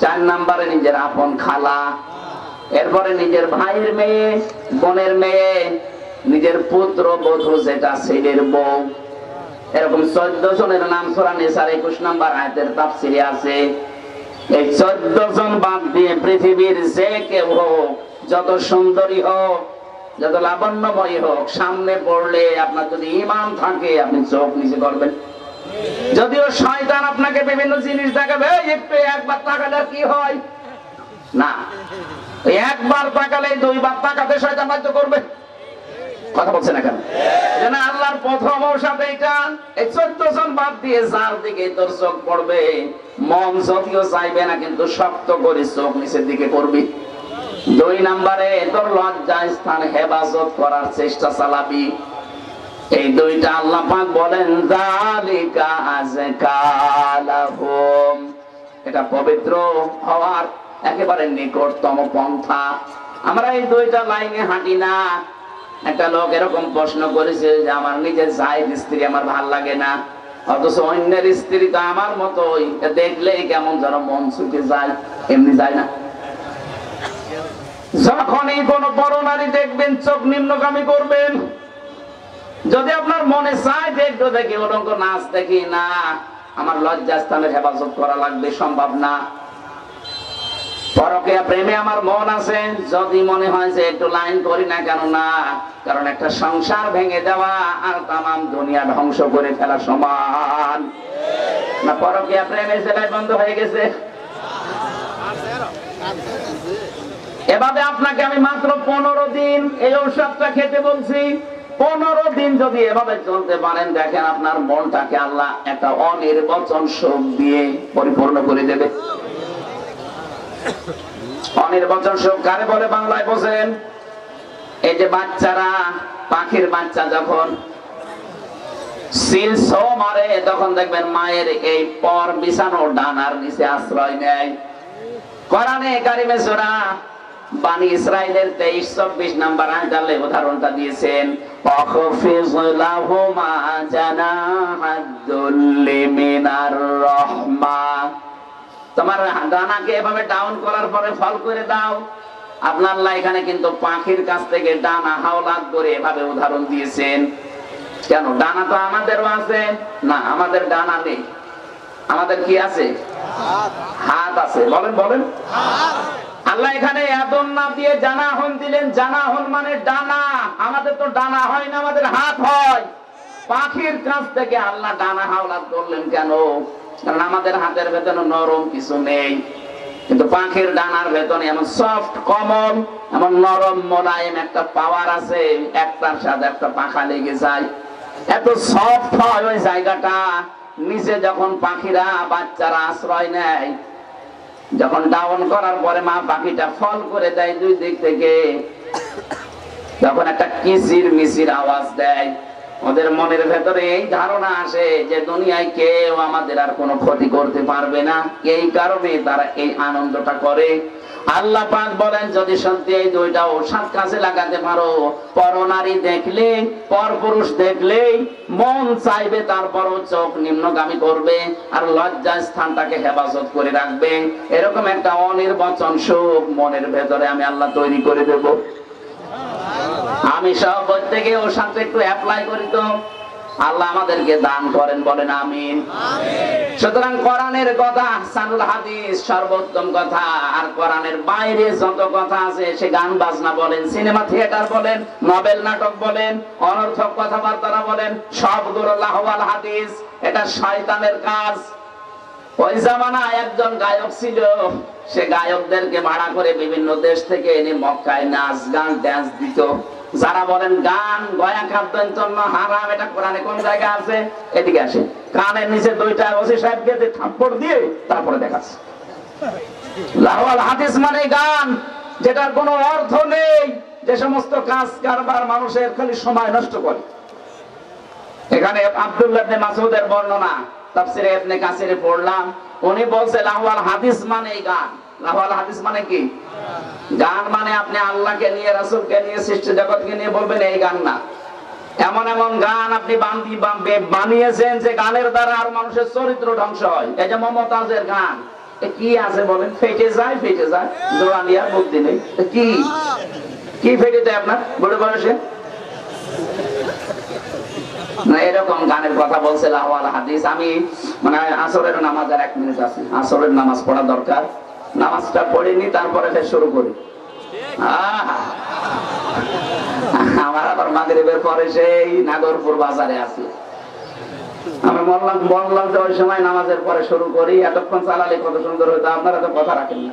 4 নম্বরে নিজের আপন খালা। এরপরে নিজের ভাইয়ের মেয়ে, বোনের মেয়ে, নিজের পুত্র বধূ যেটা ছেলের বউ। এরকম 14 জনের নাম সূরা নিসার 21 নম্বর আয়াতের তাফসীরে আছে। এই 14 জন বাদ দিয়ে পৃথিবীর যে কেউ হোক, যত সুন্দরী হোক, যত লাবণ্যময়ী হোক, সামনে পড়লে আপনার যদি ঈমান থাকে আপনি চোখ নিচে করবেন। যদিও শয়তান আপনাকে বিভিন্ন জিনিস দেখাবে, একটু একবার তাকালে কি হয় না, একবার তাকালে 2 বার তাকাতে শয়তান বাধ্য করবে। কথা বলছেন না কেন? যেন আল্লাহর প্রথম ঔষধ এইটা। এই 14 জন বাদ দিয়ে যার দিকে তোর চোখ পড়বে, মন যদিও চাইবে না কিন্তু শক্ত করে চোখ নিচের দিকে করবি। 2 নম্বরে তোর লজ্জা স্থান হেফাজত করার চেষ্টা চালাবি। এই 2টা আল্লাহ পাক বলেন, যালিকা আযকা লাহুম, এটা পবিত্র হওয়ার একেবারে নিকটতম পন্থা। আমরা এই 2টা লাইনে হাঁটি না। একটা লোক এরকম প্রশ্ন করেছে যে আমার নিজের জায়েজ স্ত্রী আমার ভাল লাগে না, অথচ অন্যের স্ত্রী তো আমার মতোই, দেখলেই কেমন যেন মন ছুটে যায়। এমনি যায় না। যখনই কোন বড় নারী দেখবেন চোখ নিম্নগামী করবেন। যদি আপনার মনে চায় যে একটু দেখি ওরকম নাচ দেখি না, আমার লজ্জাস্থানের হেফাজত করা লাগবে, সম্ভব না। পরকীয়া প্রেমে আমার মন আছে, যদি মনে হয় যে একটু লাইন করি না কেন, না, কারণ একটা সংসার ভেঙে দেওয়া আর তামাম দুনিয়া ধ্বংস করে ফেলা সমান না। পরকীয়া প্রেমে সেলাই বন্ধ হয়ে গেছে। এভাবে আপনাকে আমি মাত্র 15 দিন এই ঔষধটা খেতে বলছি। 15 দিন যদি এভাবে চলতে পারেন, দেখেন আপনার মনটাকে আল্লাহ একটা অনির্বচন সুখ দিয়ে পরিপূর্ণ করে দেবে। অনির্বচন সুখ কারে বলে বাংলায় বোঝেন? এই যে বাচ্চারা, পাখির বাচ্চা যখন সিল ছো মারে, তখন দেখবেন মায়ের এই পর বিছানো ডানার নিচে আশ্রয় নেয়। কোরআনে কারিমে সূরা বানি ইসরাইলের 23-24 নম্বর আয়াতে উদাহরণটা দিয়েছেন, ওয়াখফিজ লাহুমা জানাহাদ-দুল্লি মিনার রাহমা। তোমার ডানাকে এভাবে ডাউন করার পরে ফল করে দাও। আপনার আল্লাহ এখানে কিন্তু পাখির কাছ থেকে ডানা হাওলাত করে এভাবে উদাহরণ দিয়েছেন। কেন? ডানা তো আমাদেরও আছে না? আমাদের ডানা নেই, আমাদের কি আছে? হাত আছে। বলেন বলেন। আল্লাহ এখানে এদন না দিয়ে জানাহন দিলেন। জানাহন মানে ডানা। আমাদের তো ডানা হয় না, আমাদের হাত হয়। পাখির কাছ থেকে আল্লাহ ডানা হাওলাত করলেন কেন? কারণ আমাদের হাতের ভেতরে নরম কিছু নেই, কিন্তু পাখির ডানার ভেতরে এমন সফট কমল, এমন নরম মোলায়েম একটা পাওয়ার আছে, একটার সাথে একটা পাখা লেগে যায়, এত সফট হয় ওই জায়গাটা। নিচে যখন পাখিরা বাচ্চারা আশ্রয় নেয়, যখন ডাউন করার পরে মা পাখিটা ফল করে দেয় দুই দিক থেকে, তখন একটা কিচির মিচির আওয়াজ দেয়। ওদের মনের ভেতরে এই ধারণা আসে যে দুনিয়ায় কেউ আমাদের আর কোনো ক্ষতি করতে পারবে না, এই কারণে তারা এই আনন্দটা করে। আল্লাহ পাক বলেন, যদি সত্যি এই দুইটা ঔষধ কাছে লাগাতে পারো, পরনারী দেখলে, পরপুরুষ দেখলেই মন চাইবে, তারপরও চোখ নিম্নগামী করবে আর লজ্জা স্থানটাকে হেফাজত করে রাখবে। এরকম একটা অনির্বচন সুখ মনের ভেতরে আমি আল্লাহ তৈরি করে দেব। আমি সব প্রত্যেকে ওর সাথে একটু অ্যাপ্লাই করি তো আল্লাহ আমাদেরকে দান করেন, বলেন আমিন। সুতরাং কোরআনের কথা, আহসানুল হাদিস সর্বোত্তম কথা। আর কোরআনের বাইরে যত কথা আছে, সে গান বাজনা বলেন, সিনেমা থিয়েটার বলেন, নভেল নাটক বলেন, অনর্থক কথাবার্তা বলেন, সবগুলো লাহওয়াল হাদিস। এটা শয়তানের কাজ। ওই জামানায় একজন গায়ক ছিল, সে গায়কদেরকে ভাড়া করে বিভিন্ন দেশ থেকে এনে মক্কায় নাচ গান ড্যান্স দিত। যারা বলেন গান গয়া খাদ্যের জন্য হারাম, এটা কোরআনে কোন জায়গা আছে? এদিকে আসে, কানের নিচে দুইটা ওসি সাহেবকে থাপ্পড় দিয়ে তারপরে দেখাচ্ছে। লাহওয়াল হাদিস মানে গান যেটার কোনো অর্থ নেই, যে সমস্ত কাজ কারবার মানুষের খালি সময় নষ্ট করে। এখানে আব্দুল্লাহ ইবনে মাসউদের বর্ণনা তাফসীরে ইবনে কাসিরে পড়লাম, উনি বলছে লাহওয়াল হাদিস মানে গান। লাহওয়াল হাদিস মানে কি? গান মানে আপনি আল্লাহকে নিয়ে, রাসূলকে নিয়ে, সৃষ্টি জগৎকে নিয়ে বলবেন এই গান না। এমন এমন গান আপনি বানিয়েছেন যে গানের দ্বারা আর মানুষের চরিত্র ধ্বংস হয়। এই যে মমতাজের গান, কি আছে বলেন? ফেটে যায়, ফেটে যায়, জোড়া নিয়ে বুদ্ধি নেই। কি কি ফেটে যায় আপনার বুড়ো বয়সে? না, এরকম গানের কথা বলছে লাহওয়াল হাদিস। আমি মানে আসরের নামাজ আর 1 মিনিট আছে, আসরের নামাজ পড়া দরকার। নামাজটা পড়িনি, তারপরে ফের শুরু করি। আমার আবার মাগরিবের পরে সেই নাগরপুর বাজারে আছি। আমি বললাম যে ওই সময় নামাজের পরে শুরু করি, এতক্ষণ চালালে কত সুন্দর হতো। আপনারা তো কথা রাখেন না।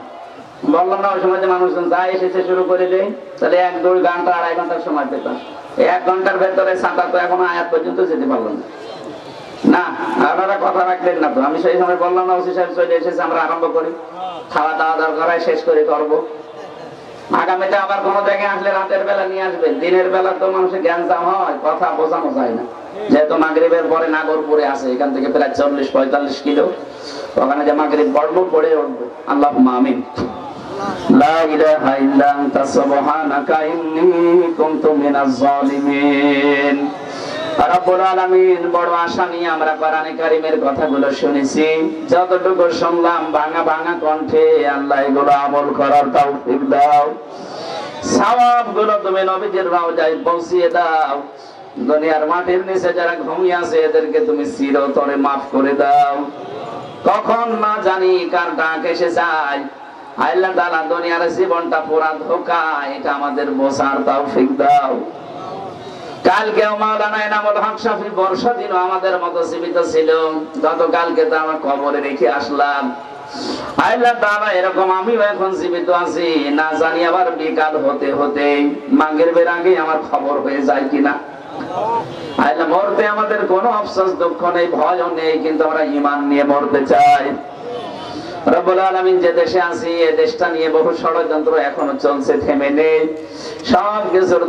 বললাম না ওই সময় যে মানুষজন যায় এসেছে শুরু করে দেয়, তাহলে 1-2 ঘন্টা 2.5 ঘন্টার সময় পেতাম। এই 1 ঘন্টার ভেতরে সাঁতার তো এখনো আয়াত পর্যন্ত যেতে পারলাম না। আপনারা কথা রাখলেন না তো। আমি সেই সময় বললাম না ওসি সাহেব চলে এসেছে, আমরা আরম্ভ করি, খাওয়া দাওয়া দরকার হয় শেষ করে করবো। আগামীতে আবার কোনো জায়গায় আসলে রাতের বেলা নিয়ে আসবেন। দিনের বেলা তো মানুষের জ্ঞানজাম হয়, কথা বোঝানো যায় না। যেহেতু মাগরিবের পরে নাগরপুরে আছে, এখান থেকে প্রায় 40-45 কিলো, ওখানে যে মাগরিব পড়বো, পড়ে উঠবো। আল্লাহুম্মা আমিন। লা ইলাহা ইল্লা আনতা সুবহানাকা ইন্নী কুনতু মিনাজ জালিমিন। রব্বুল আলামিন, বড় আশা নিয়ে আমরা কোরআনে কারীমের কথাগুলো শুনেছি। যতটুকু শুনলাম ভাঙা ভাঙা কণ্ঠে, আল্লাহ এগুলো আমল করার তৌফিক দাও। সওয়াবগুলো তুমি নবীজির রওজায় পৌঁছিয়ে দাও। দুনিয়ার মাটির নিচে যারা ঘুমিয়ে আছে, এদেরকে তুমি চিরতরে মাফ করে দাও। কখন না জানি কার ডাক এসে যায়। আল্লাহ তাআলা, দুনিয়ার জীবনটা পুরা ধোঁকা, এটা আমাদের বোঝার তৌফিক দাও। কালকেও মাওলানা এনামুল হক শাফি বর্ষা দিনও আমাদের মতো জীবিত ছিল। গতকালকে তো আমরা কবরে রেখে আসলাম। আল্লাহ তাআলা, এরকম আমিও এখন জীবিত আছি, না জানি আবার বিকাল হতে হতে মাগরিবের আগে আমার খবর হয়ে যায় কিনা। আল্লাহ, মরতে আমাদের কোনো আফসোস দুঃখ নেই, ভয়ও নেই, কিন্তু আমরা ঈমান নিয়ে মরতে চাই। রব্বুল আলামিন, যে দেশে আছি, এই দেশটা নিয়ে বহু ষড়যন্ত্র এখনো চলছে, থেমে নেই। সব কিছুর